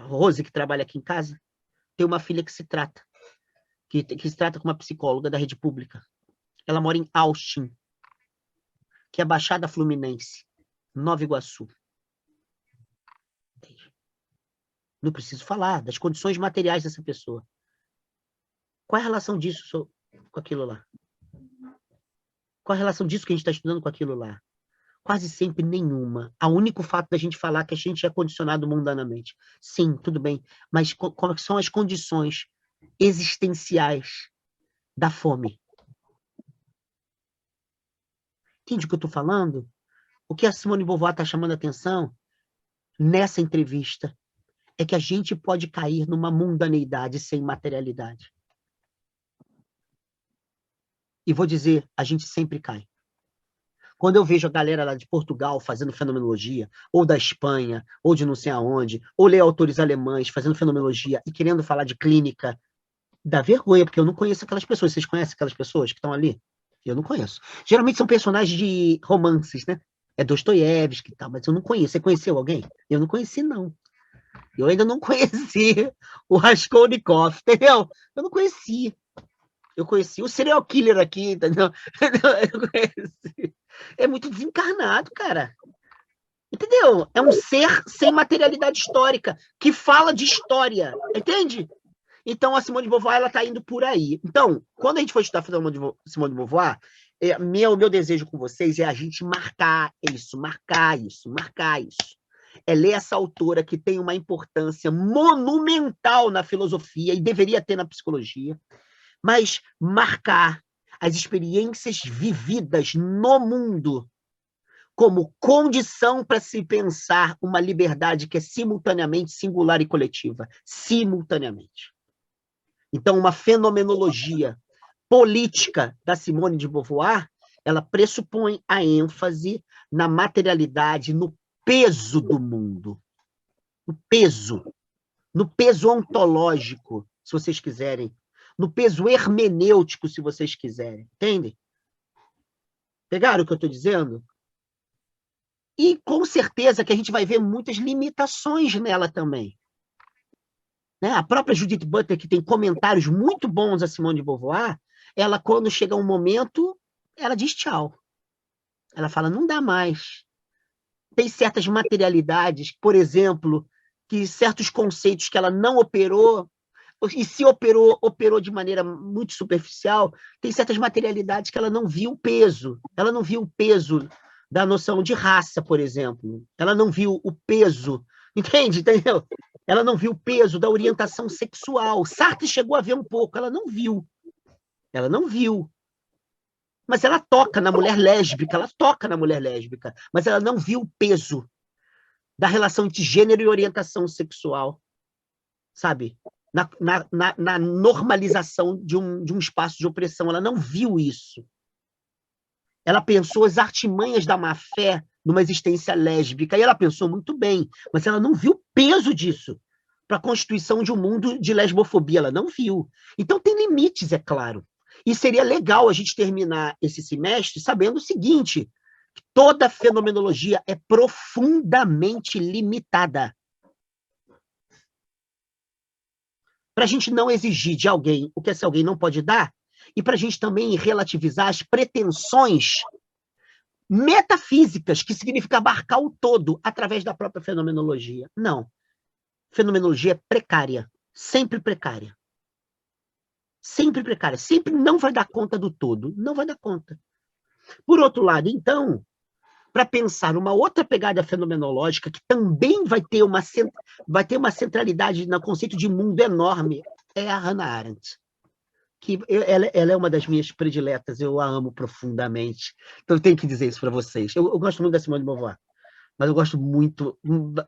Rose, que trabalha aqui em casa, tem uma filha que se trata com uma psicóloga da rede pública. Ela mora em Austin, que é a Baixada Fluminense, Nova Iguaçu. Não preciso falar das condições materiais dessa pessoa. Qual é a relação disso com aquilo lá? Qual é a relação disso que a gente está estudando com aquilo lá? Quase sempre nenhuma. O único fato da gente falar que a gente é condicionado mundanamente. Sim, tudo bem, mas como são as condições existenciais da fome, Entende o que eu estou falando? O que a Simone de Beauvoir está chamando a atenção nessa entrevista é que a gente pode cair numa mundaneidade sem materialidade. E vou dizer, a gente sempre cai. Quando eu vejo a galera lá de Portugal fazendo fenomenologia, ou da Espanha, ou de não sei aonde, ou ler autores alemães fazendo fenomenologia e querendo falar de clínica, dá vergonha, porque eu não conheço aquelas pessoas. Vocês conhecem aquelas pessoas que estão ali? Eu não conheço. Geralmente são personagens de romances, né? É Dostoiévski e tal, mas eu não conheço. Você conheceu alguém? Eu não conheci, não. Eu ainda não conheci o Raskolnikov, entendeu? Eu não conheci. Eu conheci o serial killer aqui, entendeu? Eu conheci. É muito desencarnado, cara. Entendeu? É um ser sem materialidade histórica, que fala de história, entende? Então, a Simone de Beauvoir, ela está indo por aí. Então, quando a gente for estudar Simone de Beauvoir, meu desejo com vocês é a gente marcar isso, marcar isso, marcar isso. É ler essa autora que tem uma importância monumental na filosofia e deveria ter na psicologia, mas marcar as experiências vividas no mundo como condição para se pensar uma liberdade que é simultaneamente singular e coletiva. Simultaneamente. Então, uma fenomenologia política da Simone de Beauvoir, ela pressupõe a ênfase na materialidade, no peso do mundo. No peso ontológico, se vocês quiserem, no peso hermenêutico, se vocês quiserem. Entendem? Pegaram o que eu estou dizendo? E com certeza que a gente vai ver muitas limitações nela também. Né? A própria Judith Butler, que tem comentários muito bons a Simone de Beauvoir, ela, quando chega um momento, ela diz tchau. Ela fala, não dá mais. Tem certas materialidades, por exemplo, que certos conceitos que ela não operou, e se operou, operou de maneira muito superficial, tem certas materialidades que ela não viu o peso. Ela não viu o peso da noção de raça, por exemplo. Ela não viu o peso, entendeu? Ela não viu o peso da orientação sexual. Sartre chegou a ver um pouco, ela não viu. Ela não viu. Mas ela toca na mulher lésbica, mas ela não viu o peso da relação entre gênero e orientação sexual, sabe? Na normalização de um espaço de opressão. Ela não viu isso. Ela pensou as artimanhas da má-fé numa existência lésbica, e ela pensou muito bem, mas ela não viu o peso disso para a constituição de um mundo de lesbofobia, ela não viu. Então tem limites, é claro. E seria legal a gente terminar esse semestre sabendo o seguinte, que toda fenomenologia é profundamente limitada. Para a gente não exigir de alguém o que esse alguém não pode dar, e para a gente também relativizar as pretensões metafísicas, que significa abarcar o todo através da própria fenomenologia. Não. Fenomenologia é precária, sempre precária. Sempre precária, sempre não vai dar conta do todo, não vai dar conta. Por outro lado, então, para pensar uma outra pegada fenomenológica que também vai ter uma centralidade no conceito de mundo enorme, é a Hannah Arendt. Ela é uma das minhas prediletas, eu a amo profundamente. Então eu tenho que dizer isso para vocês. Eu gosto muito da Simone de Beauvoir, mas eu gosto muito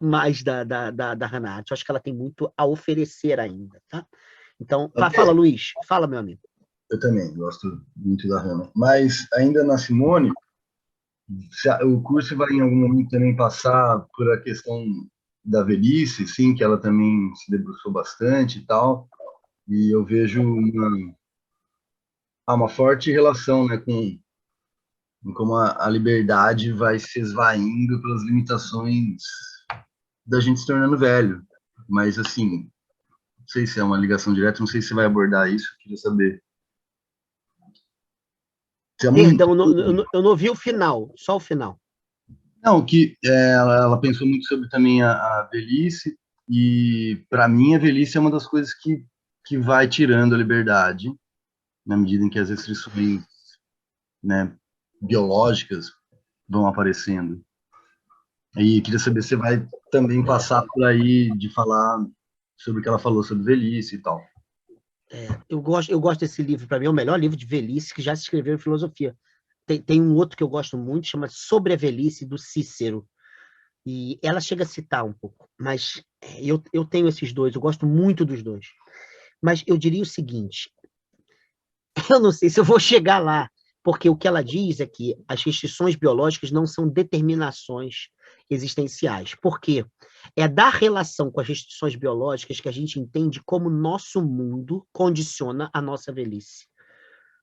mais da Hannah Arendt. Eu acho que ela tem muito a oferecer ainda, tá? Então, fala, Luiz. Fala, meu amigo. Eu também gosto muito da Hannah. Mas ainda na Simone, o curso vai em algum momento também passar por a questão da velhice, sim, que ela também se debruçou bastante e tal. E eu vejo uma forte relação, né, com como a liberdade vai se esvaindo pelas limitações da gente se tornando velho. Mas, assim, não sei se é uma ligação direta, não sei se você vai abordar isso, eu queria saber. Perdão, eu não ouvi o final, só o final. Não, que ela pensou muito sobre também a velhice, e para mim a velhice é uma das coisas que vai tirando a liberdade, na medida em que as restrições, né, biológicas vão aparecendo. E queria saber se você vai também passar por aí de falar sobre o que ela falou sobre velhice e tal. Eu gosto desse livro, para mim é o melhor livro de velhice que já se escreveu em filosofia. tem um outro que eu gosto muito, chama Sobre a Velhice, do Cícero. E ela chega a citar um pouco, mas eu tenho esses dois, eu gosto muito dos dois. Mas eu diria o seguinte, eu não sei se eu vou chegar lá, porque o que ela diz é que as restrições biológicas não são determinações existenciais. Por quê? É da relação com as restrições biológicas que a gente entende como nosso mundo condiciona a nossa velhice.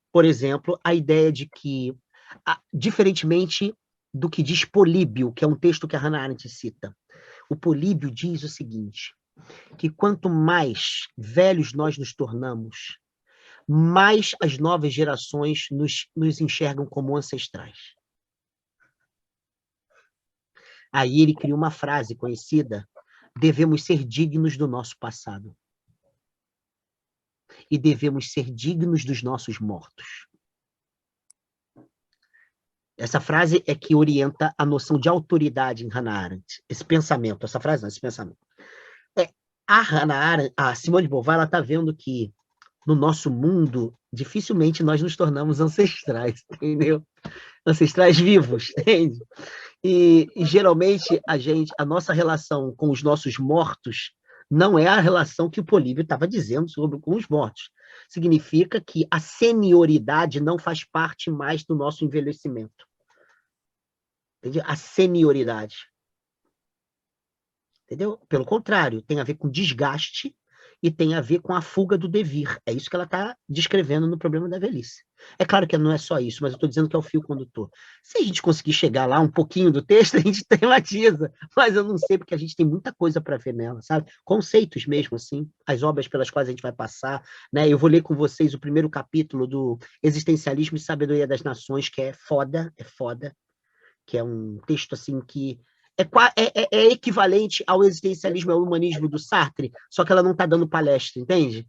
Por exemplo, a ideia de que, diferentemente do que diz Políbio, que é um texto que a Hannah Arendt cita, o Políbio diz o seguinte, que quanto mais velhos nós nos tornamos, mais as novas gerações nos enxergam como ancestrais. Aí ele cria uma frase conhecida, devemos ser dignos do nosso passado. E devemos ser dignos dos nossos mortos. Essa frase é que orienta a noção de autoridade em Hannah Arendt. Esse pensamento, essa frase não, esse pensamento. A Hannah Arendt, a Simone de Beauvoir, ela está vendo que no nosso mundo, dificilmente nós nos tornamos ancestrais, entendeu? Ancestrais vivos, entende? E geralmente a nossa relação com os nossos mortos não é a relação que o Políbio estava dizendo sobre com os mortos. Significa que a senioridade não faz parte mais do nosso envelhecimento. Entende? A senioridade. Entendeu? Pelo contrário, tem a ver com desgaste e tem a ver com a fuga do devir. É isso que ela está descrevendo no problema da velhice. É claro que não é só isso, mas eu estou dizendo que é o fio condutor. Se a gente conseguir chegar lá um pouquinho do texto, a gente tematiza, mas eu não sei, porque a gente tem muita coisa para ver nela, sabe? Conceitos mesmo, assim, as obras pelas quais a gente vai passar, né? Eu vou ler com vocês o primeiro capítulo do Existencialismo e Sabedoria das Nações, que é foda, que é um texto, assim, que é equivalente ao existencialismo e ao humanismo do Sartre, só que ela não está dando palestra, entende?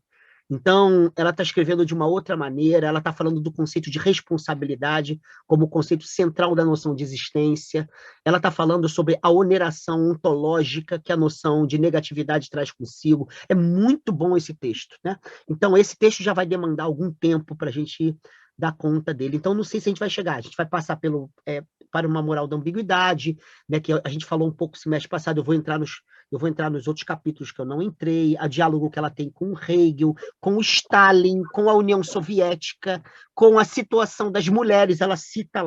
Então, ela está escrevendo de uma outra maneira, ela está falando do conceito de responsabilidade como o conceito central da noção de existência, ela está falando sobre a oneração ontológica que a noção de negatividade traz consigo. É muito bom esse texto, né? Então, esse texto já vai demandar algum tempo para a gente dar conta dele. Então, não sei se a gente vai chegar, a gente vai passar para uma moral da ambiguidade, né, que a gente falou um pouco semestre passado, eu vou entrar nos outros capítulos que eu não entrei, a diálogo que ela tem com o Hegel, com o Stalin, com a União Soviética, com a situação das mulheres, ela cita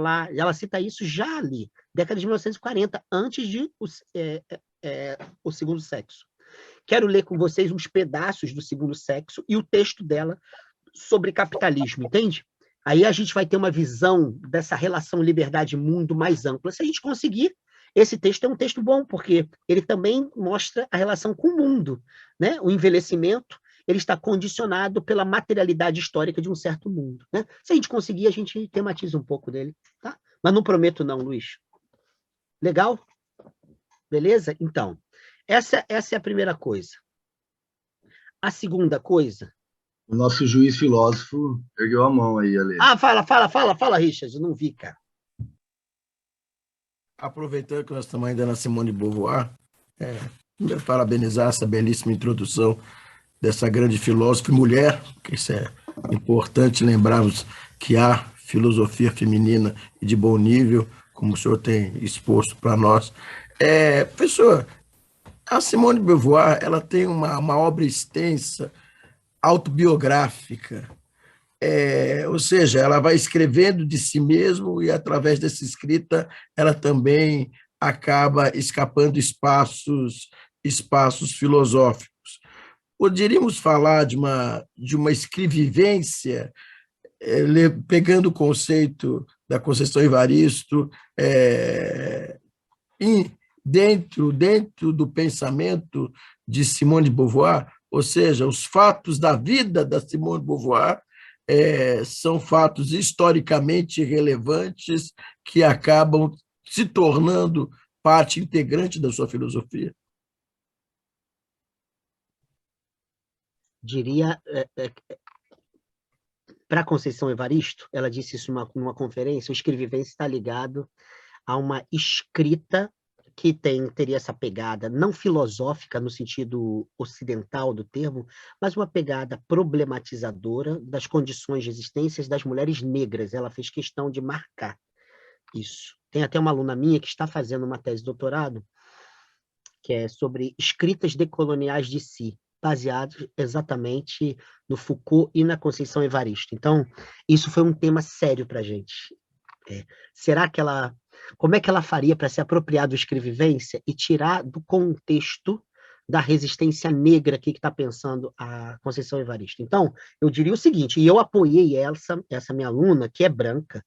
isso já ali, década de 1940, antes de o Segundo Sexo. Quero ler com vocês uns pedaços do Segundo Sexo e o texto dela sobre capitalismo, entende? Aí a gente vai ter uma visão dessa relação liberdade-mundo mais ampla. Se a gente conseguir, esse texto é um texto bom, porque ele também mostra a relação com o mundo, né? O envelhecimento, ele está condicionado pela materialidade histórica de um certo mundo, né? Se a gente conseguir, a gente tematiza um pouco dele, tá? Mas não prometo não, Luiz. Legal? Beleza? Então, essa é a primeira coisa. A segunda coisa... O nosso juiz filósofo ergueu a mão aí, Ale. Fala, Richard, eu não vi, cara. Aproveitando que nós estamos ainda na Simone de Beauvoir, parabenizar essa belíssima introdução dessa grande filósofa e mulher, que isso é importante lembrarmos que há filosofia feminina e de bom nível, como o senhor tem exposto para nós. Professor, a Simone de Beauvoir ela tem uma obra extensa, autobiográfica, ou seja, ela vai escrevendo de si mesmo e, através dessa escrita, ela também acaba escapando espaços filosóficos. Poderíamos falar de uma escrevivência, pegando o conceito da Conceição Evaristo, dentro do pensamento de Simone de Beauvoir, ou seja, os fatos da vida da Simone de Beauvoir são fatos historicamente relevantes que acabam se tornando parte integrante da sua filosofia. Diria, para Conceição Evaristo, ela disse isso numa conferência, o escrevivência está ligado a uma escrita que teria essa pegada não filosófica no sentido ocidental do termo, mas uma pegada problematizadora das condições de existência das mulheres negras. Ela fez questão de marcar isso. Tem até uma aluna minha que está fazendo uma tese de doutorado, que é sobre escritas decoloniais de si, baseados exatamente no Foucault e na Conceição Evaristo. Então, isso foi um tema sério para a gente. Será que como é que ela faria para se apropriar do escrevivência e tirar do contexto da resistência negra aqui que está pensando a Conceição Evaristo? Então, eu diria o seguinte, e eu apoiei essa minha aluna, que é branca,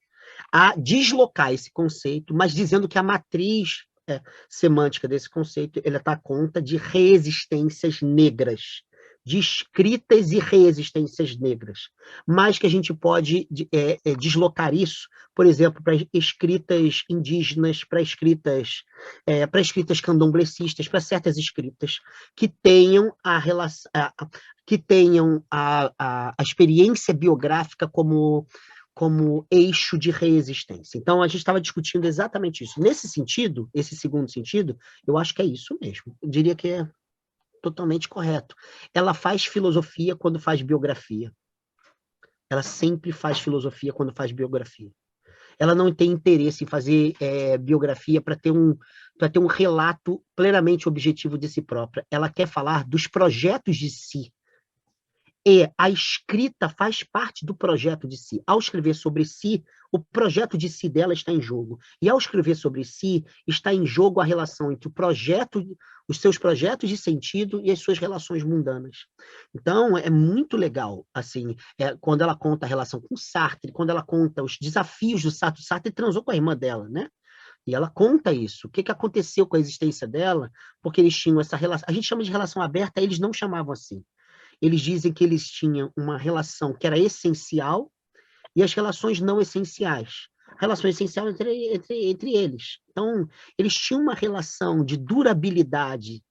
a deslocar esse conceito, mas dizendo que a matriz semântica desse conceito, ele está à conta de resistências negras, de escritas e resistências negras, mas que a gente pode deslocar isso, por exemplo, para escritas indígenas, para escritas candomblecistas, para certas escritas que tenham a experiência biográfica como eixo de resistência. Então, a gente estava discutindo exatamente isso. Nesse sentido, esse segundo sentido, eu acho que é isso mesmo. Eu diria que é totalmente correto. Ela faz filosofia quando faz biografia. Ela sempre faz filosofia quando faz biografia. Ela não tem interesse em fazer biografia para ter um relato plenamente objetivo de si própria. Ela quer falar dos projetos de si. E a escrita faz parte do projeto de si. Ao escrever sobre si, o projeto de si dela está em jogo. E ao escrever sobre si, está em jogo a relação entre os seus projetos de sentido e as suas relações mundanas. Então, é muito legal, assim, quando ela conta a relação com Sartre, quando ela conta os desafios do Sartre. O Sartre transou com a irmã dela, né? E ela conta isso. O que aconteceu com a existência dela, porque eles tinham essa relação. A gente chama de relação aberta, eles não chamavam assim. Eles dizem que eles tinham uma relação que era essencial e as relações não essenciais. A relação essencial entre eles. Então, eles tinham uma relação de durabilidade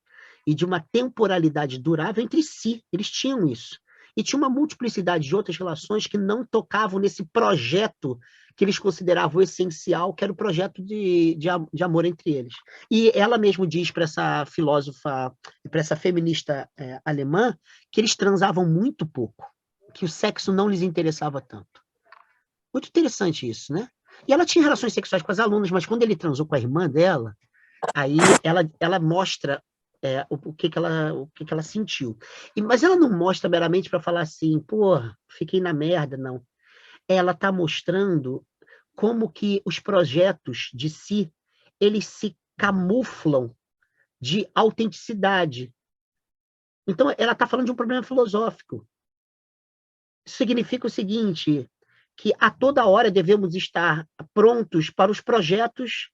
e de uma temporalidade durável entre si. Eles tinham isso. E tinha uma multiplicidade de outras relações que não tocavam nesse projeto que eles consideravam essencial, que era o projeto de amor entre eles. E ela mesmo diz para essa filósofa, para essa feminista alemã, que eles transavam muito pouco, que o sexo não lhes interessava tanto. Muito interessante isso, né? E ela tinha relações sexuais com as alunas, mas quando ele transou com a irmã dela, aí ela mostra o que ela sentiu. Mas ela não mostra meramente para falar assim, porra, fiquei na merda, não. Ela está mostrando como que os projetos de si, eles se camuflam de autenticidade. Então, ela está falando de um problema filosófico. Isso significa o seguinte, que a toda hora devemos estar prontos para os projetos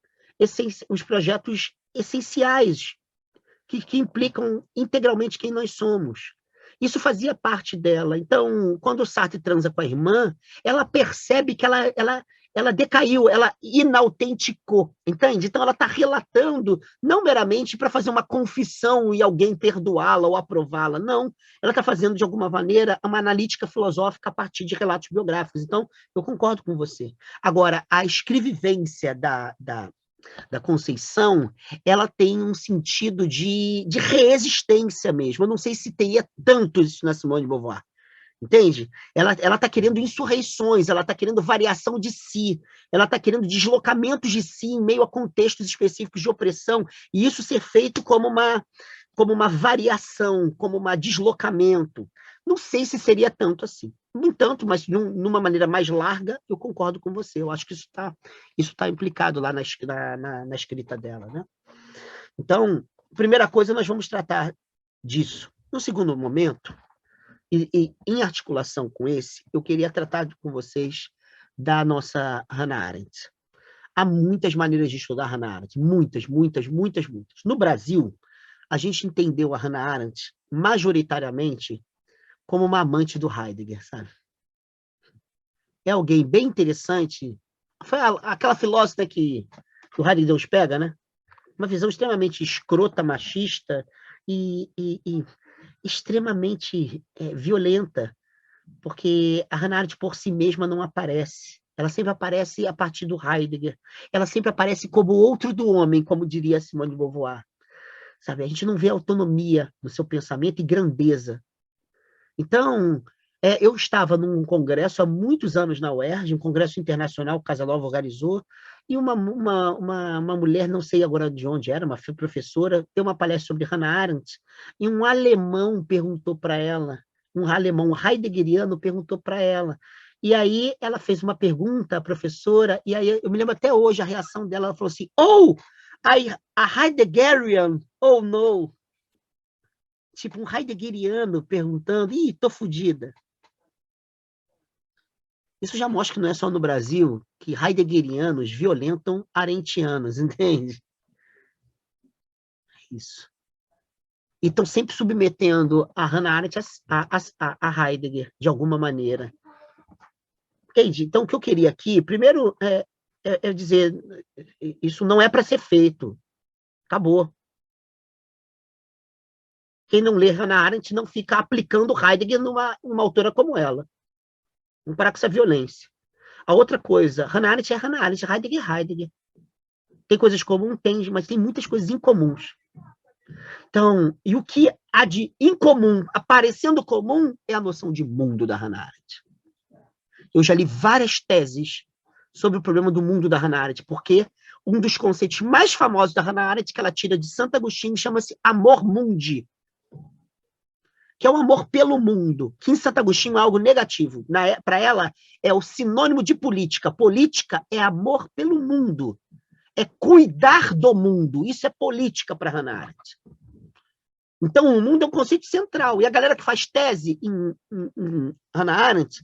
essenciais, que implicam integralmente quem nós somos. Isso fazia parte dela. Então, quando o Sartre transa com a irmã, ela percebe que ela decaiu, ela inautenticou, entende? Então, ela está relatando, não meramente para fazer uma confissão e alguém perdoá-la ou aprová-la, não. Ela está fazendo, de alguma maneira, uma analítica filosófica a partir de relatos biográficos. Então, eu concordo com você. Agora, a escrevivência da Conceição, ela tem um sentido de resistência mesmo. Eu não sei se teria tanto isso na Simone de Beauvoir, entende? Ela está querendo insurreições, ela está querendo variação de si, ela está querendo deslocamentos de si em meio a contextos específicos de opressão, e isso ser feito como uma variação, como um deslocamento. Não sei se seria tanto assim. No entanto, mas numa maneira mais larga, eu concordo com você. Eu acho que isso tá implicado lá na escrita dela, né? Então, primeira coisa, nós vamos tratar disso. No segundo momento, e em articulação com esse, eu queria tratar com vocês da nossa Hannah Arendt. Há muitas maneiras de estudar Hannah Arendt. Muitas, muitas, muitas, muitas. No Brasil, a gente entendeu a Hannah Arendt majoritariamente como uma amante do Heidegger, sabe? É alguém bem interessante. Foi aquela filósofa que o Heidegger os pega, né? Uma visão extremamente escrota, machista e extremamente violenta, porque a Hannah Arendt por si mesma não aparece. Ela sempre aparece a partir do Heidegger. Ela sempre aparece como outro do homem, como diria Simone de Beauvoir. Sabe? A gente não vê autonomia no seu pensamento e grandeza. Então, eu estava num congresso há muitos anos na UERJ, um congresso internacional que Casanova organizou, e uma mulher, não sei agora de onde era, uma professora, deu uma palestra sobre Hannah Arendt, e um alemão perguntou para ela, um alemão heideggeriano perguntou para ela, e aí ela fez uma pergunta à professora, e aí eu me lembro até hoje a reação dela, ela falou assim, a Heideggerian, oh no, tipo um heideggeriano perguntando, ih, tô fodida. Isso já mostra que não é só no Brasil que heideggerianos violentam arendtianos, entende? Isso. E estão sempre submetendo a Hannah Arendt a Heidegger, de alguma maneira. Entende? Então, o que eu queria aqui, primeiro, é dizer, isso não é para ser feito. Acabou. Quem não lê Hannah Arendt não fica aplicando Heidegger numa autora como ela. Vamos parar com essa violência. A outra coisa, Hannah Arendt é Hannah Arendt, Heidegger é Heidegger. Tem coisas comuns? Tem, mas tem muitas coisas incomuns. Então, e o que há de incomum, aparecendo comum, é a noção de mundo da Hannah Arendt. Eu já li várias teses sobre o problema do mundo da Hannah Arendt, porque um dos conceitos mais famosos da Hannah Arendt, que ela tira de Santo Agostinho, chama-se amor mundi, que é o amor pelo mundo, que em Santo Agostinho é algo negativo. Para ela, é o sinônimo de política. Política é amor pelo mundo, é cuidar do mundo. Isso é política para Hannah Arendt. Então, o mundo é um conceito central. E a galera que faz tese em Hannah Arendt,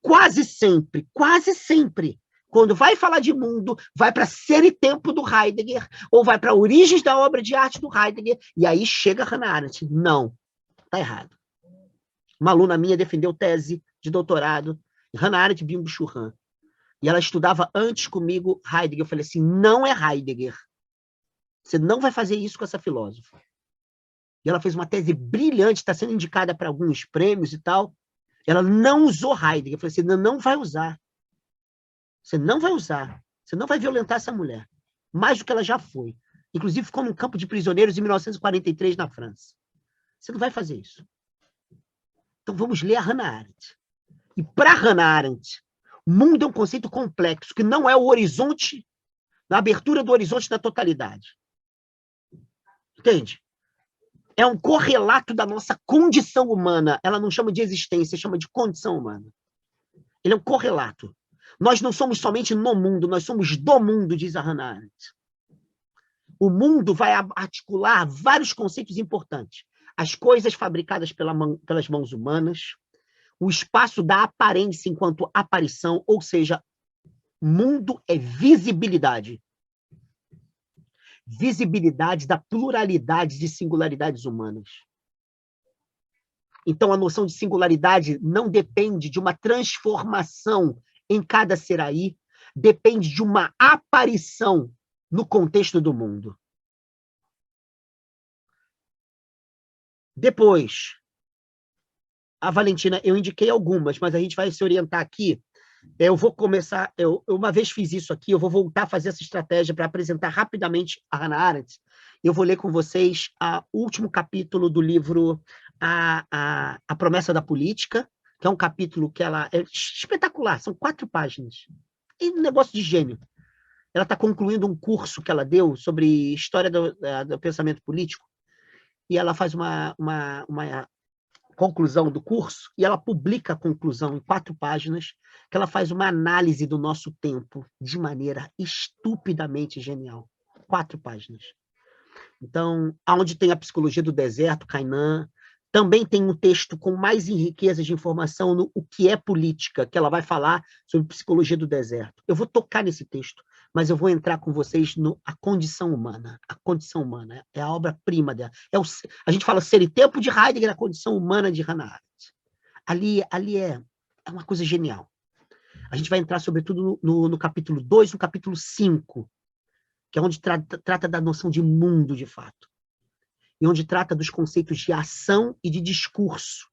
quase sempre, quando vai falar de mundo, vai para Ser e Tempo do Heidegger, ou vai para Origens da Obra de Arte do Heidegger, e aí chega Hannah Arendt. Não, está errado. Uma aluna minha defendeu tese de doutorado, Hannah Arendt Byung-Chul Han, e ela estudava antes comigo Heidegger. Eu falei assim, não é Heidegger. Você não vai fazer isso com essa filósofa. E ela fez uma tese brilhante, está sendo indicada para alguns prêmios e tal. Ela não usou Heidegger. Eu falei assim, não vai usar. Você não vai usar. Você não vai violentar essa mulher. Mais do que ela já foi. Inclusive, ficou num campo de prisioneiros em 1943 na França. Você não vai fazer isso. Então, vamos ler a Hannah Arendt. E para Hannah Arendt, o mundo é um conceito complexo, que não é o horizonte, a abertura do horizonte da totalidade. Entende? É um correlato da nossa condição humana. Ela não chama de existência, chama de condição humana. Ele é um correlato. Nós não somos somente no mundo, nós somos do mundo, diz a Hannah Arendt. O mundo vai articular vários conceitos importantes. As coisas fabricadas pelas mãos humanas, o espaço da aparência enquanto aparição, ou seja, mundo é visibilidade. Visibilidade da pluralidade de singularidades humanas. Então, a noção de singularidade não depende de uma transformação em cada ser aí, depende de uma aparição no contexto do mundo. Depois, a Valentina, eu indiquei algumas, mas a gente vai se orientar aqui. Eu vou começar, eu uma vez fiz isso aqui, eu vou voltar a fazer essa estratégia para apresentar rapidamente a Hannah Arendt. Eu vou ler com vocês o último capítulo do livro A Promessa da Política, que é um capítulo que ela é espetacular, são 4 páginas. É um negócio de gênio. Ela está concluindo um curso que ela deu sobre história do pensamento político, e ela faz uma conclusão do curso, e ela publica a conclusão em 4 páginas, que ela faz uma análise do nosso tempo de maneira estupidamente genial. 4 páginas. Então, aonde tem a psicologia do deserto, Kainan, também tem um texto com mais riqueza de informação no O que é política, que ela vai falar sobre psicologia do deserto. Eu vou tocar nesse texto, mas eu vou entrar com vocês no A Condição Humana. A Condição Humana é a obra-prima dela. A gente fala Ser e Tempo de Heidegger, A Condição Humana de Hannah Arendt. Ali é uma coisa genial. A gente vai entrar, sobretudo, no capítulo 2, no capítulo 5, que é onde trata da noção de mundo, de fato. E onde trata dos conceitos de ação e de discurso.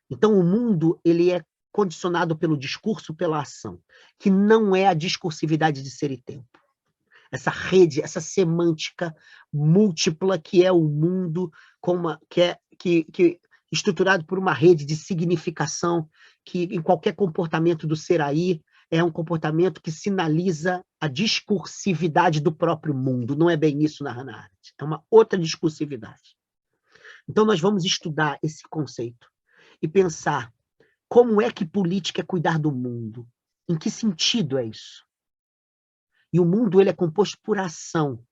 Então, o mundo ele é condicionado pelo discurso, pela ação, que não é a discursividade de ser e tempo. Essa rede, essa semântica múltipla que é o mundo, que estruturado por uma rede de significação, que em qualquer comportamento do ser aí é um comportamento que sinaliza a discursividade do próprio mundo. Não é bem isso na Hannah Arendt, é uma outra discursividade. Então nós vamos estudar esse conceito e pensar como é que política é cuidar do mundo, em que sentido é isso? E o mundo ele é composto por ação.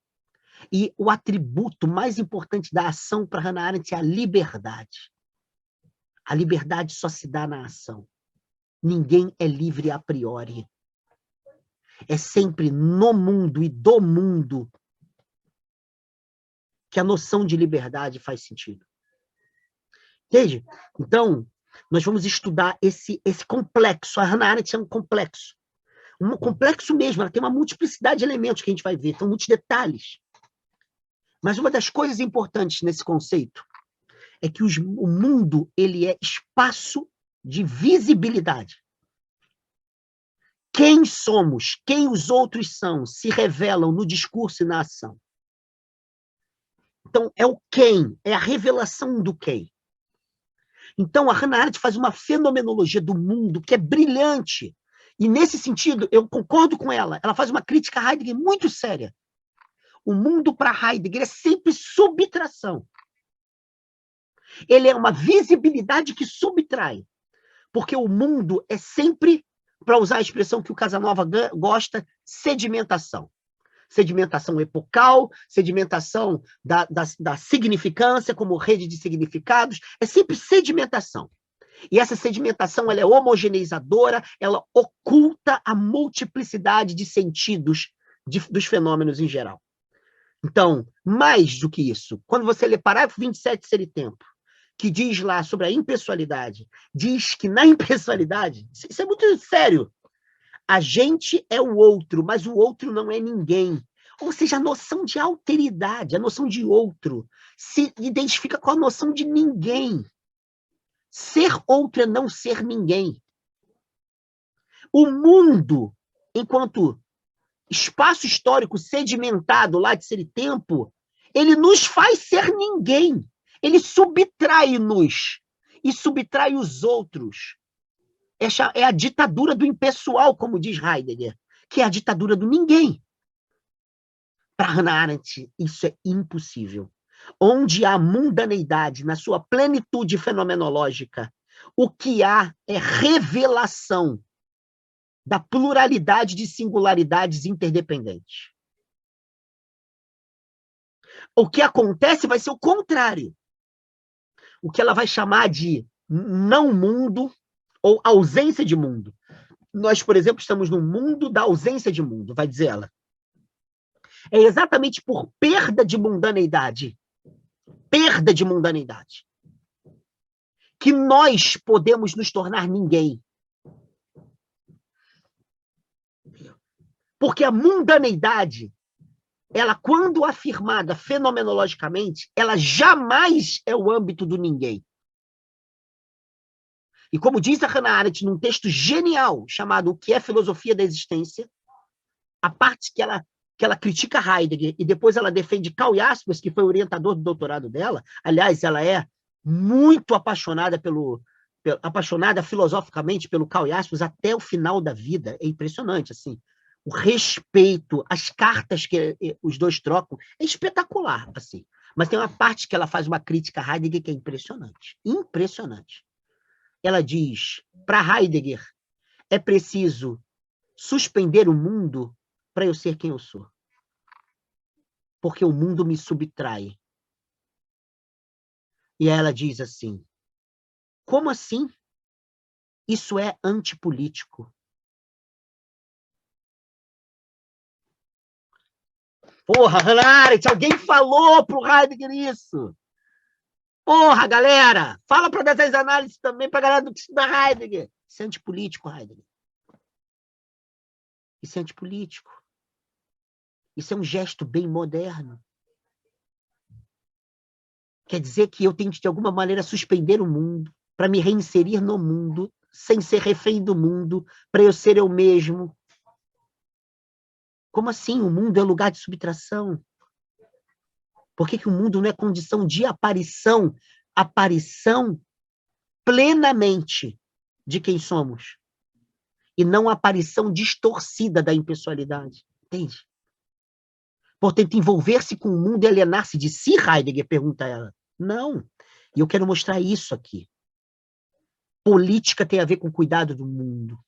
E o atributo mais importante da ação para Hannah Arendt é a liberdade. A liberdade só se dá na ação. Ninguém é livre a priori. É sempre no mundo e do mundo que a noção de liberdade faz sentido. Entende? Então, nós vamos estudar esse complexo. A Hannah Arendt é um complexo. Um complexo mesmo, ela tem uma multiplicidade de elementos que a gente vai ver, são muitos detalhes. Mas uma das coisas importantes nesse conceito é que o mundo ele é espaço de visibilidade. Quem somos, quem os outros são, se revelam no discurso e na ação. Então, é o quem, é a revelação do quem. Então, a Hannah Arendt faz uma fenomenologia do mundo que é brilhante. E, nesse sentido, eu concordo com ela. Ela faz uma crítica a Heidegger muito séria. O mundo, para Heidegger, é sempre subtração. Ele é uma visibilidade que subtrai. Porque o mundo é sempre, para usar a expressão que o Casanova gosta, sedimentação. Sedimentação epocal, sedimentação da significância como rede de significados, é sempre sedimentação. E essa sedimentação ela é homogeneizadora, ela oculta a multiplicidade de sentidos dos fenômenos em geral. Então, mais do que isso, quando você lê parágrafo 27 Ser e Tempo, que diz lá sobre a impessoalidade, diz que na impessoalidade, isso é muito sério, a gente é o outro, mas o outro não é ninguém. Ou seja, a noção de alteridade, a noção de outro, se identifica com a noção de ninguém. Ser outro é não ser ninguém. O mundo, enquanto espaço histórico sedimentado lá de Ser e Tempo, ele nos faz ser ninguém. Ele subtrai-nos e subtrai os outros. É a ditadura do impessoal, como diz Heidegger, que é a ditadura do ninguém. Para Hannah Arendt, isso é impossível. Onde há mundaneidade na sua plenitude fenomenológica, o que há é revelação da pluralidade de singularidades interdependentes. O que acontece vai ser o contrário. O que ela vai chamar de não mundo ou ausência de mundo. Nós, por exemplo, estamos no mundo da ausência de mundo, vai dizer ela. É exatamente por perda de mundaneidade, que nós podemos nos tornar ninguém. Porque a mundaneidade, ela, quando afirmada fenomenologicamente, ela jamais é o âmbito do ninguém. E como diz a Hannah Arendt num texto genial chamado O que é Filosofia da Existência, a parte que ela critica Heidegger e depois ela defende Karl Jaspers, que foi o orientador do doutorado dela. Aliás, ela é muito apaixonada apaixonada filosoficamente pelo Karl Jaspers até o final da vida. É impressionante, assim. O respeito, as cartas que os dois trocam, é espetacular, assim. Mas tem uma parte que ela faz uma crítica a Heidegger que é impressionante. Impressionante. Ela diz, para Heidegger, é preciso suspender o mundo para eu ser quem eu sou. Porque o mundo me subtrai. E ela diz assim, como assim? Isso é antipolítico. Porra, Hannah Arendt, alguém falou pro Heidegger isso. Porra, galera, fala para dessas análises também para a galera do que estuda Heidegger. Isso é antipolítico, Heidegger. Isso é antipolítico. Isso é um gesto bem moderno. Quer dizer que eu tenho que, de alguma maneira, suspender o mundo para me reinserir no mundo sem ser refém do mundo, para eu ser eu mesmo. Como assim? O mundo é lugar de subtração? Por que que o mundo não é condição de aparição? Aparição plenamente de quem somos. E não aparição distorcida da impessoalidade. Entende? Portanto, envolver-se com o mundo e alienar-se de si, Heidegger pergunta a ela. Não. E eu quero mostrar isso aqui. Política tem a ver com cuidado do mundo.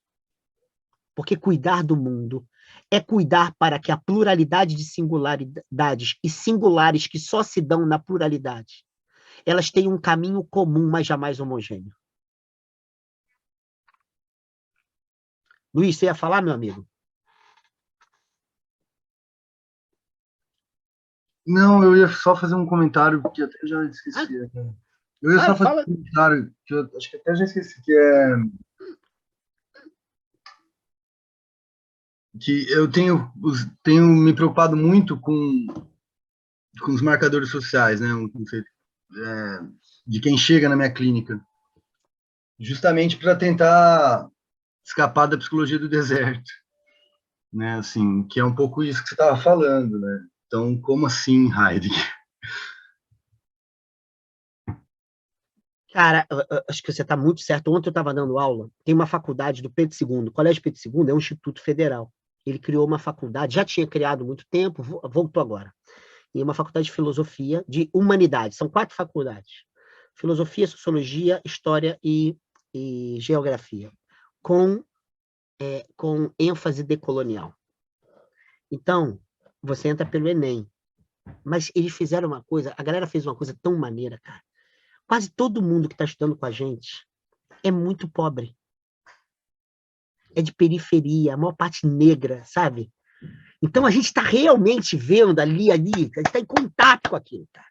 Porque cuidar do mundo é cuidar para que a pluralidade de singularidades e singulares que só se dão na pluralidade, elas tenham um caminho comum, mas jamais homogêneo. Luiz, você ia falar, meu amigo? Não, eu ia só fazer um comentário que até já esqueci. Eu ia só fazer um comentário que eu acho que até já esqueci, que eu tenho me preocupado muito com os marcadores sociais, né? Um conceito de quem chega na minha clínica, justamente para tentar escapar da psicologia do deserto, né? Assim, que é um pouco isso que você estava falando, né? Então, como assim, Heidegger? Cara, acho que você está muito certo. Ontem eu estava dando aula, tem uma faculdade do Pedro II, o Colégio Pedro II é um instituto federal. Ele criou uma faculdade, já tinha criado há muito tempo, voltou agora. E uma faculdade de filosofia, de humanidade. São 4 faculdades. Filosofia, sociologia, história e geografia. Com ênfase decolonial. Então, você entra pelo Enem. Mas eles fizeram uma coisa, a galera fez uma coisa tão maneira, cara. Quase todo mundo que está estudando com a gente é muito pobre. É de periferia, a maior parte negra, sabe? Então, a gente está realmente vendo ali, a gente está em contato com aquilo, cara.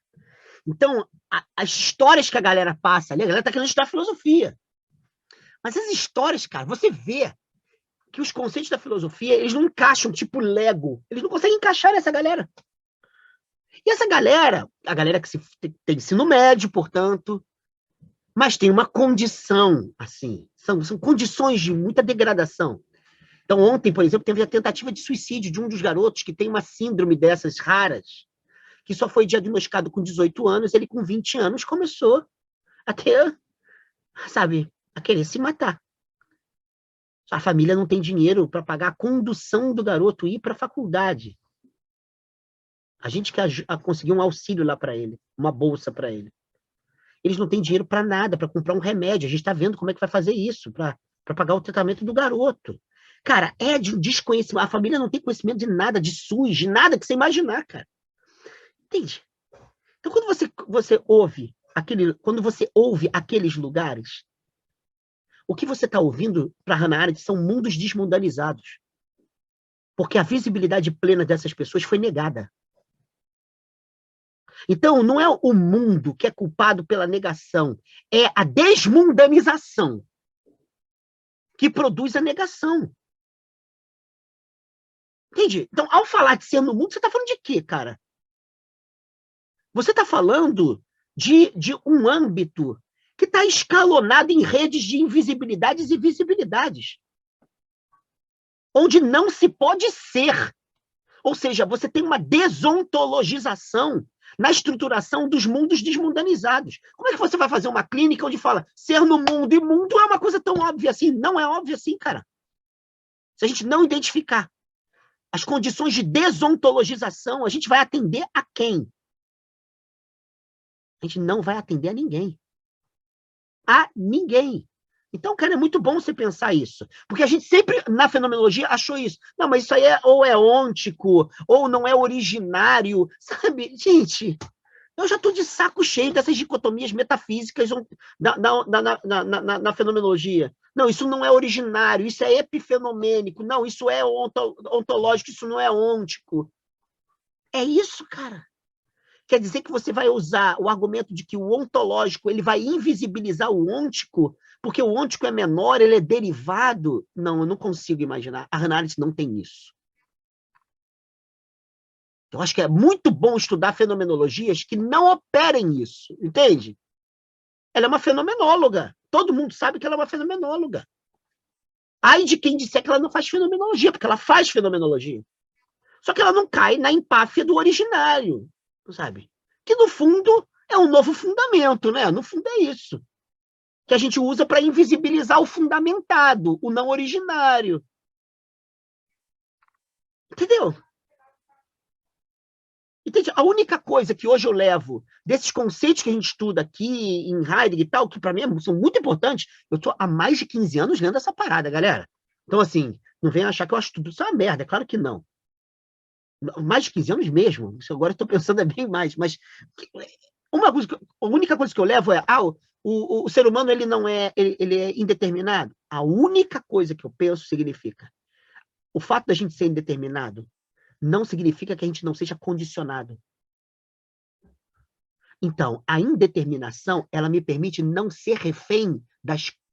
Então, as histórias que a galera passa ali, a galera está querendo estudar filosofia. Mas as histórias, cara, você vê que os conceitos da filosofia, eles não encaixam tipo Lego. Eles não conseguem encaixar nessa galera. E essa galera, a galera que tem ensino médio, portanto, mas tem uma condição, assim, são condições de muita degradação. Então, ontem, por exemplo, teve a tentativa de suicídio de um dos garotos que tem uma síndrome dessas raras, que só foi diagnosticado com 18 anos, ele com 20 anos começou a ter, sabe, a querer se matar. A família não tem dinheiro para pagar a condução do garoto ir para a faculdade. A gente quer conseguir um auxílio lá para ele, uma bolsa para ele. Eles não têm dinheiro para nada, para comprar um remédio. A gente está vendo como é que vai fazer isso, para pagar o tratamento do garoto. Cara, é de um desconhecimento. A família não tem conhecimento de nada, de SUS, de nada que você imaginar, cara. Entende? Então, quando você ouve aqueles lugares, o que você está ouvindo para Hannah Arendt são mundos desmundanizados. Porque a visibilidade plena dessas pessoas foi negada. Então, não é o mundo que é culpado pela negação, é a desmundanização que produz a negação. Entende? Então, ao falar de ser no mundo, você está falando de quê, cara? Você está falando de um âmbito que está escalonado em redes de invisibilidades e visibilidades, onde não se pode ser. Ou seja, você tem uma desontologização na estruturação dos mundos desmundanizados. Como é que você vai fazer uma clínica onde fala ser no mundo, e mundo é uma coisa tão óbvia assim? Não é óbvio assim, cara. Se a gente não identificar as condições de desontologização, a gente vai atender a quem? A gente não vai atender a ninguém. A ninguém. Então, cara, é muito bom você pensar isso. Porque a gente sempre, na fenomenologia, achou isso. Não, mas isso aí ou é ôntico, ou não é originário. Sabe, gente, eu já estou de saco cheio dessas dicotomias metafísicas na fenomenologia. Não, isso não é originário, isso é epifenomênico. Não, isso é ontológico, isso não é ôntico. É isso, cara. Quer dizer que você vai usar o argumento de que o ontológico ele vai invisibilizar o ôntico, porque o ôntico é menor, ele é derivado? Não, eu não consigo imaginar. A Hannah Arendt não tem isso. Eu acho que é muito bom estudar fenomenologias que não operem isso, entende? Ela é uma fenomenóloga. Todo mundo sabe que ela é uma fenomenóloga. Ai de quem disser que ela não faz fenomenologia, porque ela faz fenomenologia. Só que ela não cai na empáfia do originário, sabe? Que, no fundo, é um novo fundamento, né? No fundo é isso. Que a gente usa para invisibilizar o fundamentado, o não originário. Entendeu? Entende? A única coisa que hoje eu levo desses conceitos que a gente estuda aqui em Heidegger e tal, que para mim são muito importantes, eu estou há mais de 15 anos lendo essa parada, galera. Então, assim, não venham achar que eu acho tudo isso é uma merda, é claro que não. Mais de 15 anos mesmo, isso agora eu estou pensando é bem mais, mas a única coisa que eu levo é, o ser humano ele não é, ele é indeterminado. A única coisa que eu penso significa, o fato da gente ser indeterminado não significa que a gente não seja condicionado. Então, a indeterminação, ela me permite não ser refém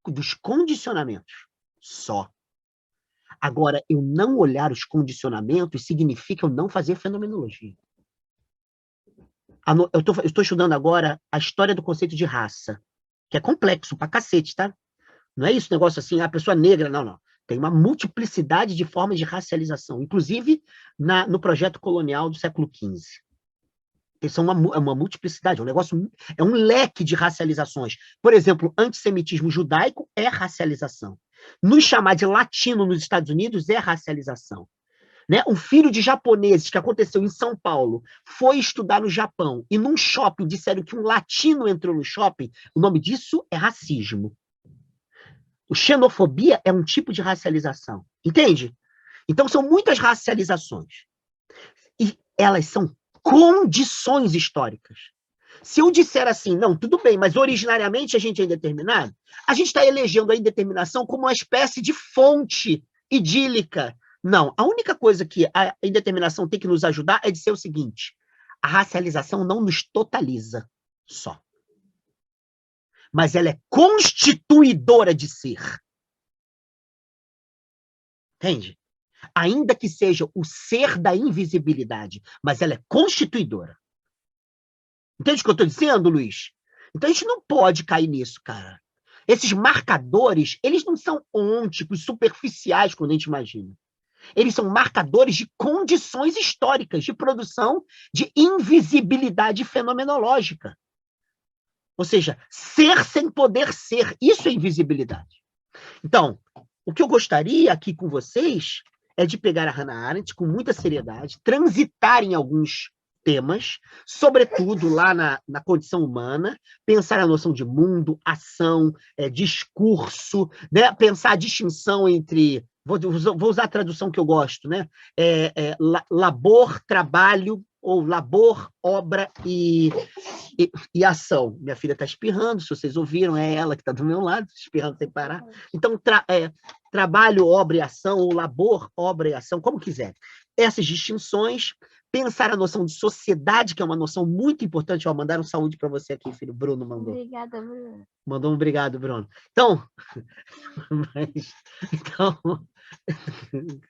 dos condicionamentos só. Agora, eu não olhar os condicionamentos significa eu não fazer fenomenologia. Eu estou estudando agora a história do conceito de raça, que é complexo pra cacete, tá? Não é isso, negócio assim, a pessoa negra, não. Tem uma multiplicidade de formas de racialização, inclusive no projeto colonial do século XV. Isso é uma multiplicidade, é um leque de racializações. Por exemplo, antissemitismo judaico é racialização. Nos chamar de latino nos Estados Unidos é racialização. Né? Um filho de japoneses que aconteceu em São Paulo foi estudar no Japão e num shopping disseram que um latino entrou no shopping, o nome disso é racismo. O xenofobia é um tipo de racialização, entende? Então são muitas racializações. E elas são condições históricas. Se eu disser assim, não, tudo bem, mas originariamente a gente é indeterminado, a gente está elegendo a indeterminação como uma espécie de fonte idílica. Não, a única coisa que a indeterminação tem que nos ajudar é dizer o seguinte, a racialização não nos totaliza só, mas ela é constituidora de ser. Entende? Ainda que seja o ser da invisibilidade, mas ela é constituidora. Entende o que eu estou dizendo, Luiz? Então a gente não pode cair nisso, cara. Esses marcadores, eles não são ônticos, superficiais, quando a gente imagina. Eles são marcadores de condições históricas, de produção de invisibilidade fenomenológica. Ou seja, ser sem poder ser, isso é invisibilidade. Então, o que eu gostaria aqui com vocês é de pegar a Hannah Arendt com muita seriedade, transitar em alguns temas, sobretudo lá na condição humana, pensar a noção de mundo, ação, discurso, né? Pensar a distinção entre... Vou usar a tradução que eu gosto, né? Labor, trabalho, ou labor, obra e ação. Minha filha está espirrando, se vocês ouviram, é ela que está do meu lado, espirrando sem parar. Então, trabalho, obra e ação, ou labor, obra e ação, como quiser. Essas distinções, pensar a noção de sociedade, que é uma noção muito importante. Ó, mandaram saúde para você aqui, filho. Bruno mandou. Obrigada, Bruno. Mandou um obrigado, Bruno. Então,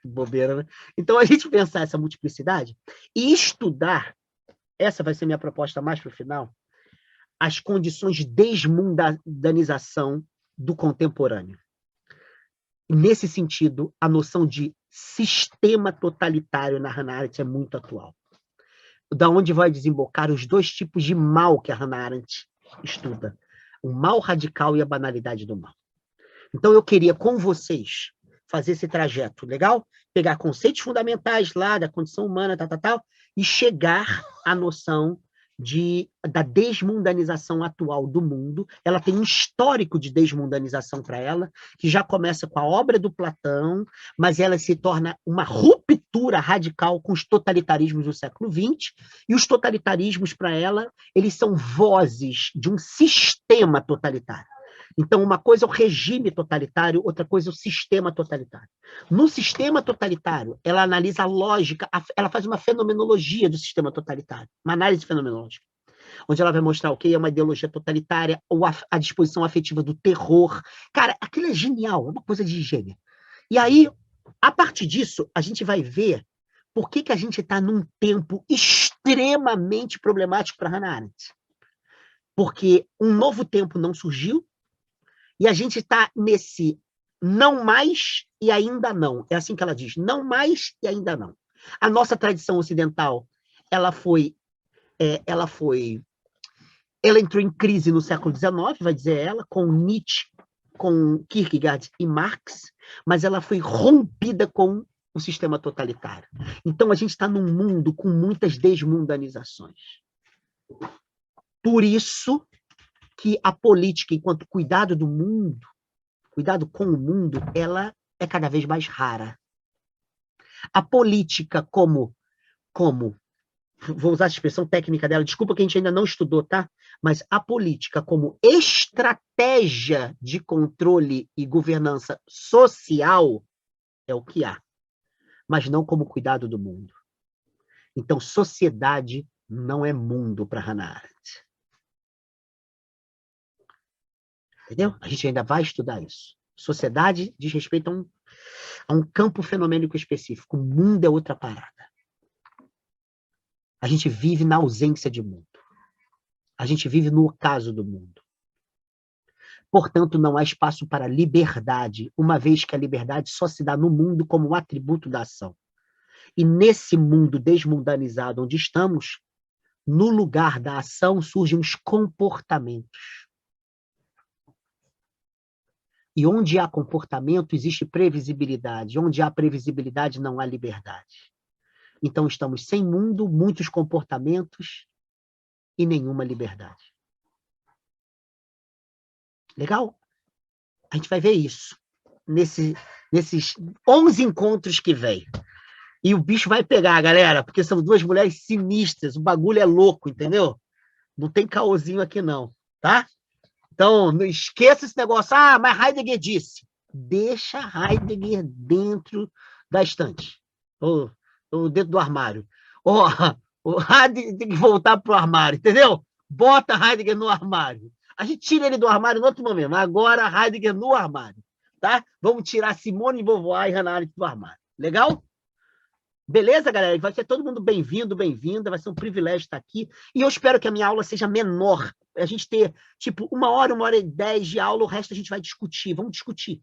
bobeira, né? Então, a gente pensar essa multiplicidade e estudar, essa vai ser minha proposta mais para o final, as condições de desmundanização do contemporâneo. Nesse sentido, a noção de sistema totalitário na Hannah Arendt é muito atual. Da onde vai desembocar os dois tipos de mal que a Hannah Arendt estuda. O mal radical e a banalidade do mal. Então, eu queria, com vocês, fazer esse trajeto, legal? Pegar conceitos fundamentais lá da condição humana, e chegar à noção da desmundanização atual do mundo. Ela tem um histórico de desmundanização para ela, que já começa com a obra do Platão, mas ela se torna uma ruptura radical com os totalitarismos do século XX, e os totalitarismos, para ela, eles são vozes de um sistema totalitário. Então, uma coisa é o regime totalitário, outra coisa é o sistema totalitário. No sistema totalitário, ela analisa a lógica, ela faz uma fenomenologia do sistema totalitário, uma análise fenomenológica, onde ela vai mostrar o que é uma ideologia totalitária, ou a disposição afetiva do terror. Cara, aquilo é genial, é uma coisa de gênio. E aí, a partir disso, a gente vai ver por que a gente está num tempo extremamente problemático para Hannah Arendt. porque um novo tempo não surgiu, e a gente está nesse não mais e ainda não. É assim que ela diz, não mais e ainda não. A nossa tradição ocidental, ela entrou em crise no século XIX, vai dizer ela, com Nietzsche, com Kierkegaard e Marx, mas ela foi rompida com o sistema totalitário. Então, a gente está num mundo com muitas desmundanizações. Por isso que a política, enquanto cuidado do mundo, cuidado com o mundo, ela é cada vez mais rara. A política como vou usar a expressão técnica dela, desculpa que a gente ainda não estudou, tá? Mas a política como estratégia de controle e governança social é o que há, mas não como cuidado do mundo. Então, sociedade não é mundo para Hannah Arendt. Entendeu? A gente ainda vai estudar isso. Sociedade diz respeito a um campo fenomênico específico. O mundo é outra parada. A gente vive na ausência de mundo. A gente vive no ocaso do mundo. Portanto, não há espaço para liberdade, uma vez que a liberdade só se dá no mundo como um atributo da ação. E nesse mundo desmundanizado onde estamos, no lugar da ação surgem os comportamentos. E onde há comportamento, existe previsibilidade. Onde há previsibilidade, não há liberdade. Então, estamos sem mundo, muitos comportamentos e nenhuma liberdade. Legal? A gente vai ver isso nesses 11 encontros que vem. E o bicho vai pegar, galera, porque são duas mulheres sinistras, o bagulho é louco, entendeu? Não tem caôzinho aqui não, tá? Então, não esqueça esse negócio. Ah, mas Heidegger disse. Deixa Heidegger dentro da estante. Ou dentro do armário. O Heidegger tem que voltar para o armário, entendeu? Bota Heidegger no armário. A gente tira ele do armário no outro momento. Mas agora, Heidegger no armário. Tá? Vamos tirar Simone de Beauvoir e Hannah Arendt do armário. Legal? Beleza, galera? Vai ser todo mundo bem-vindo, bem-vinda. Vai ser um privilégio estar aqui. E eu espero que a minha aula seja menor. A gente ter, tipo, 1 hora e 10 de aula, o resto a gente vai discutir. Vamos discutir.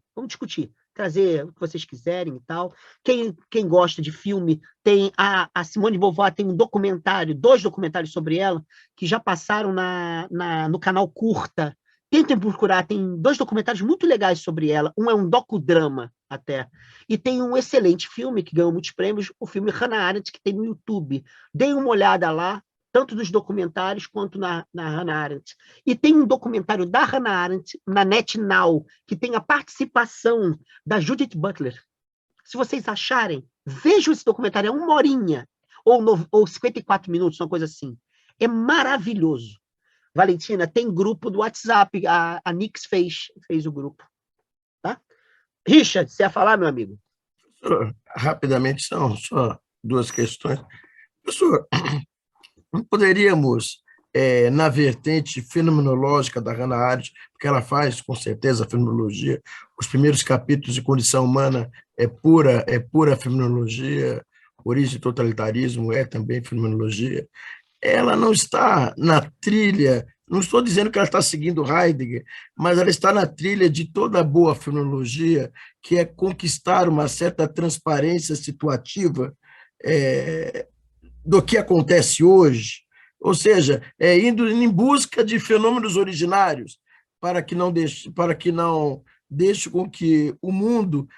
Trazer o que vocês quiserem e tal. Quem gosta de filme, tem a Simone de Beauvoir tem um documentário, 2 documentários sobre ela, que já passaram no canal Curta. Tentem procurar, tem 2 documentários muito legais sobre ela. Um é um docudrama, até. E tem um excelente filme, que ganhou muitos prêmios, o filme Hannah Arendt, que tem no YouTube. Deem uma olhada lá, tanto nos documentários quanto na Hannah Arendt. E tem um documentário da Hannah Arendt na NetNow, que tem a participação da Judith Butler. Se vocês acharem, vejam esse documentário, é 1 horinha, ou 54 minutos, uma coisa assim. É maravilhoso. Valentina, tem grupo do WhatsApp, a Nix fez o grupo. Tá? Richard, você ia falar, meu amigo? Professor, rapidamente, são só 2 questões. Professor, não poderíamos, na vertente fenomenológica da Hannah Arendt, porque ela faz, com certeza, a fenomenologia, os primeiros capítulos de Condição Humana é pura fenomenologia, Origem e Totalitarismo é também fenomenologia. Ela não está na trilha, não estou dizendo que ela está seguindo Heidegger, mas ela está na trilha de toda a boa fenomenologia, que é conquistar uma certa transparência situativa do que acontece hoje, ou seja, indo em busca de fenômenos originários, para que não deixe com que o mundo,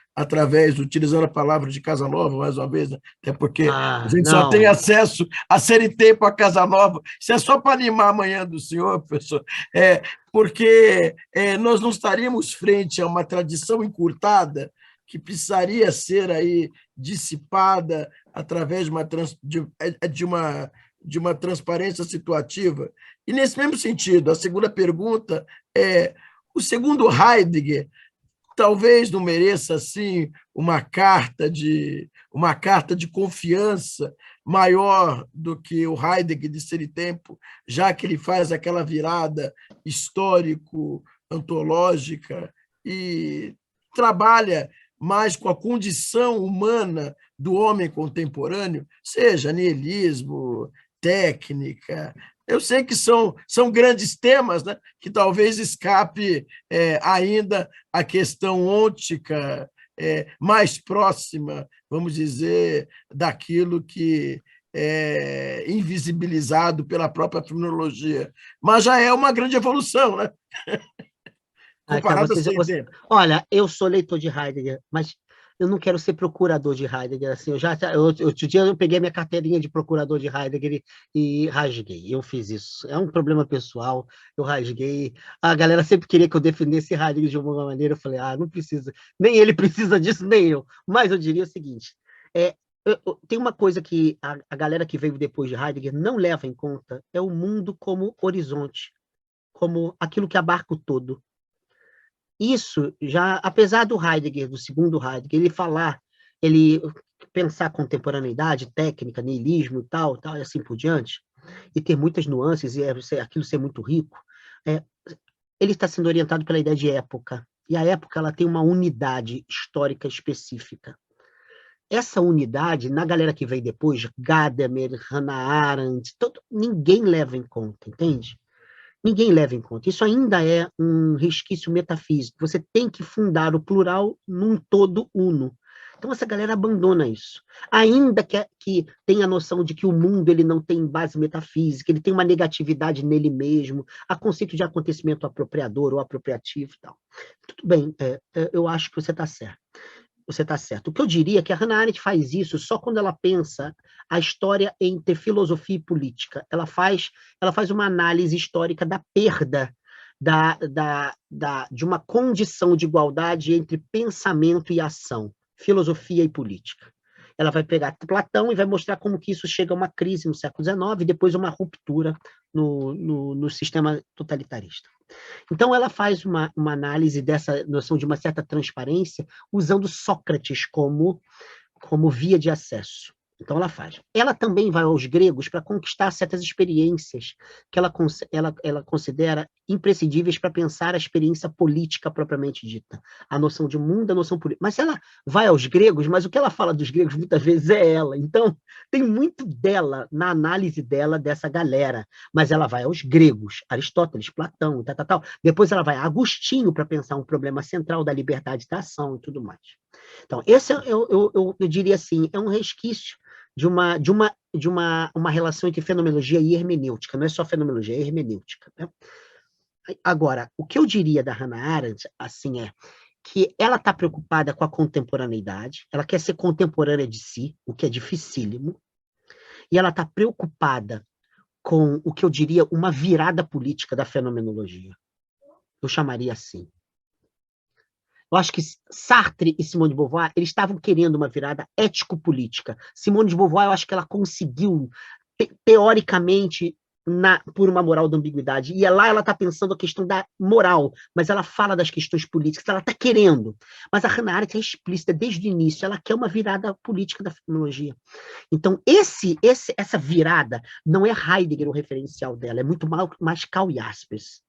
utilizando a palavra de Casanova, mais uma vez, né? Até porque a gente só tem acesso a ser e tempo a Casanova, isso é só para animar a manhã do senhor, professor, porque nós não estaríamos frente a uma tradição encurtada que precisaria ser aí dissipada através de uma transparência situativa. E, nesse mesmo sentido, a segunda pergunta é: o segundo Heidegger talvez não mereça, assim, uma carta de confiança maior do que o Heidegger de Ser e Tempo, já que ele faz aquela virada histórico-antológica e trabalha mais com a condição humana do homem contemporâneo, seja niilismo, técnica, Eu sei que são grandes temas, né, que talvez escape ainda a questão ôntica mais próxima, vamos dizer, daquilo que é invisibilizado pela própria fenomenologia. Mas já é uma grande evolução, né? Comparado a 100 tempos. Olha, eu sou leitor de Heidegger, mas eu não quero ser procurador de Heidegger. Assim, outro dia eu peguei minha carteirinha de procurador de Heidegger e rasguei. Eu fiz isso. É um problema pessoal, eu rasguei. A galera sempre queria que eu defendesse Heidegger de alguma maneira. Eu falei, não precisa. Nem ele precisa disso, nem eu. Mas eu diria o seguinte, tem uma coisa que a galera que veio depois de Heidegger não leva em conta, é o mundo como horizonte, como aquilo que abarca o todo. Isso já, apesar do Heidegger, do segundo Heidegger, ele pensar contemporaneidade, técnica, niilismo e tal, e assim por diante, e ter muitas nuances, e aquilo ser muito rico, ele está sendo orientado pela ideia de época, e a época ela tem uma unidade histórica específica. Essa unidade, na galera que veio depois, Gadamer, Hannah Arendt, ninguém leva em conta, entende? Ninguém leva em conta. Isso ainda é um resquício metafísico. Você tem que fundar o plural num todo uno. Então, essa galera abandona isso. Ainda que tenha a noção de que o mundo ele não tem base metafísica, ele tem uma negatividade nele mesmo, há conceito de acontecimento apropriador ou apropriativo e tal. Tudo bem, eu acho que você está certo. Você está certo. O que eu diria é que a Hannah Arendt faz isso só quando ela pensa a história entre filosofia e política. Ela faz uma análise histórica da perda de uma condição de igualdade entre pensamento e ação, filosofia e política. Ela vai pegar Platão e vai mostrar como que isso chega a uma crise no século XIX e depois uma ruptura no sistema totalitarista. Então, ela faz uma análise dessa noção de uma certa transparência usando Sócrates como via de acesso. Então, ela faz. Ela também vai aos gregos para conquistar certas experiências que ela considera imprescindíveis para pensar a experiência política propriamente dita. A noção de mundo, a noção política. Mas ela vai aos gregos, mas o que ela fala dos gregos muitas vezes é ela. Então, tem muito dela na análise dela dessa galera. Mas ela vai aos gregos, Aristóteles, Platão, tal. Depois ela vai a Agostinho para pensar um problema central da liberdade da ação e tudo mais. Então, esse eu diria assim, é um resquício de uma relação entre fenomenologia e hermenêutica. Não é só fenomenologia, é hermenêutica. Né? Agora, o que eu diria da Hannah Arendt assim, é que ela está preocupada com a contemporaneidade, ela quer ser contemporânea de si, o que é dificílimo, e ela está preocupada com o que eu diria uma virada política da fenomenologia. Eu chamaria assim. Eu acho que Sartre e Simone de Beauvoir, eles estavam querendo uma virada ético-política. Simone de Beauvoir, eu acho que ela conseguiu, teoricamente, por uma moral da ambiguidade. E lá ela está pensando a questão da moral, mas ela fala das questões políticas, ela está querendo. Mas a Hannah Arendt é explícita desde o início, ela quer uma virada política da fenomenologia. Então, essa virada não é Heidegger o referencial dela, é muito mais Karl Jaspers.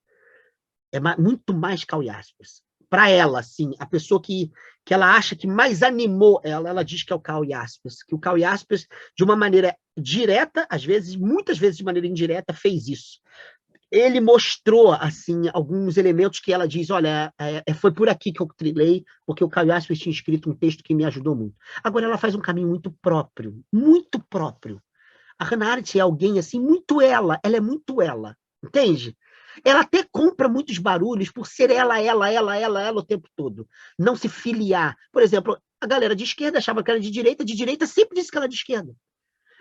É muito mais Karl Jaspers. Para ela, assim, a pessoa que ela acha que mais animou ela diz que é o Karl Jaspers, que o Karl Jaspers, de uma maneira direta, às vezes, muitas vezes de maneira indireta, fez isso. Ele mostrou, assim, alguns elementos que ela diz, olha, foi por aqui que eu trilhei, porque o Karl Jaspers tinha escrito um texto que me ajudou muito. Agora, ela faz um caminho muito próprio, muito próprio. A Hannah Arendt é alguém, assim, muito ela é muito ela, entende? Ela até compra muitos barulhos por ser ela o tempo todo. Não se filiar. Por exemplo, a galera de esquerda achava que era de direita sempre disse que era de esquerda.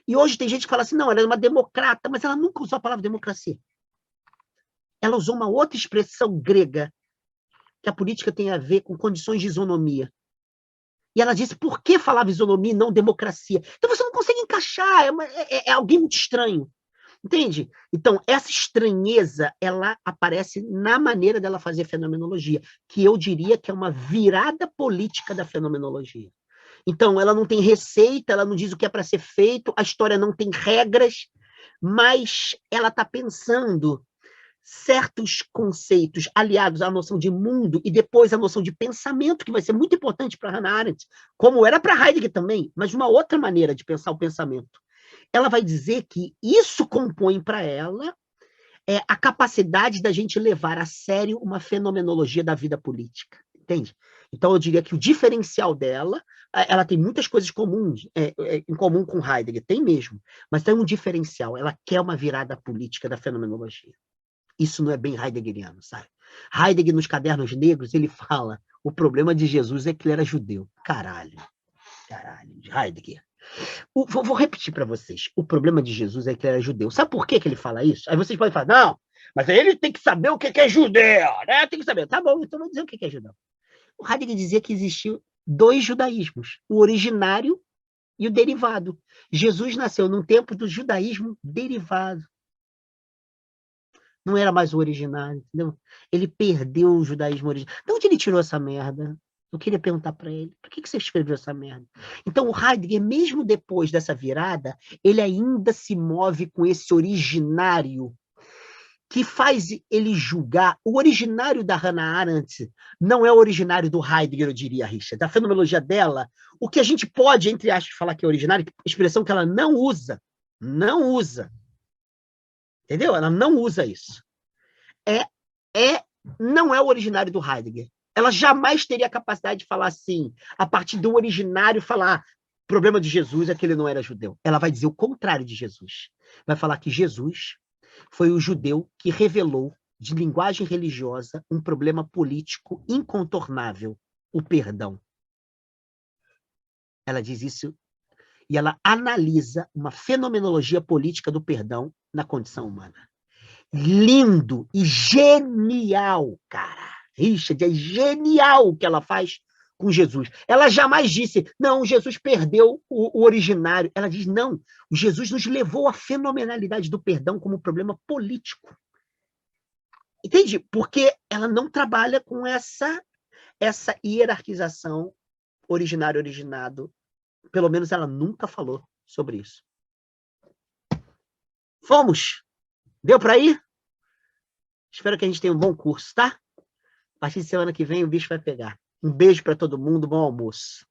E hoje tem gente que fala assim, não, ela é uma democrata, mas ela nunca usou a palavra democracia. Ela usou uma outra expressão grega, que a política tem a ver com condições de isonomia. E ela disse, por que falava isonomia e não democracia? Então você não consegue encaixar, é alguém muito estranho. Entende? Então, essa estranheza, ela aparece na maneira dela fazer fenomenologia, que eu diria que é uma virada política da fenomenologia. Então, ela não tem receita, ela não diz o que é para ser feito, a história não tem regras, mas ela está pensando certos conceitos aliados à noção de mundo e depois à noção de pensamento, que vai ser muito importante para Hannah Arendt, como era para Heidegger também, mas de uma outra maneira de pensar o pensamento. Ela vai dizer que isso compõe para ela é a capacidade da gente levar a sério uma fenomenologia da vida política, entende? Então, eu diria que o diferencial dela, ela tem muitas coisas comuns, em comum com Heidegger, tem mesmo, mas tem um diferencial, ela quer uma virada política da fenomenologia. Isso não é bem heideggeriano, sabe? Heidegger, nos Cadernos Negros, ele fala, o problema de Jesus é que ele era judeu. Caralho, Heidegger. Vou repetir para vocês. O problema de Jesus é que ele era judeu. Sabe por que ele fala isso? Aí vocês podem falar, não, mas ele tem que saber o que é judeu, né? Tem que saber. Tá bom, então vou dizer o que é judeu. O Heidegger dizia que existiam 2 judaísmos, o originário e o derivado. Jesus nasceu num tempo do judaísmo derivado. Não era mais o originário, entendeu? Ele perdeu o judaísmo originário. De onde ele tirou essa merda? Eu queria perguntar para ele, por que você escreveu essa merda? Então, o Heidegger, mesmo depois dessa virada, ele ainda se move com esse originário que faz ele julgar. O originário da Hannah Arendt não é o originário do Heidegger, eu diria, Richard. Da fenomenologia dela, o que a gente pode, entre aspas, falar que é originário, expressão que ela não usa. Não usa. Entendeu? Ela não usa isso. Não é o originário do Heidegger. Ela jamais teria a capacidade de falar assim, a partir do originário, falar o problema de Jesus é que ele não era judeu. Ela vai dizer o contrário de Jesus. Vai falar que Jesus foi o judeu que revelou, de linguagem religiosa, um problema político incontornável, o perdão. Ela diz isso e ela analisa uma fenomenologia política do perdão na condição humana. Lindo e genial, cara. Richard, é genial o que ela faz com Jesus. Ela jamais disse, não, Jesus perdeu o originário. Ela diz, não, Jesus nos levou à fenomenalidade do perdão como problema político. Entende? Porque ela não trabalha com essa hierarquização originário-originado. Pelo menos ela nunca falou sobre isso. Fomos! Deu para ir? Espero que a gente tenha um bom curso, tá? A partir de semana que vem o bicho vai pegar. Um beijo para todo mundo, bom almoço.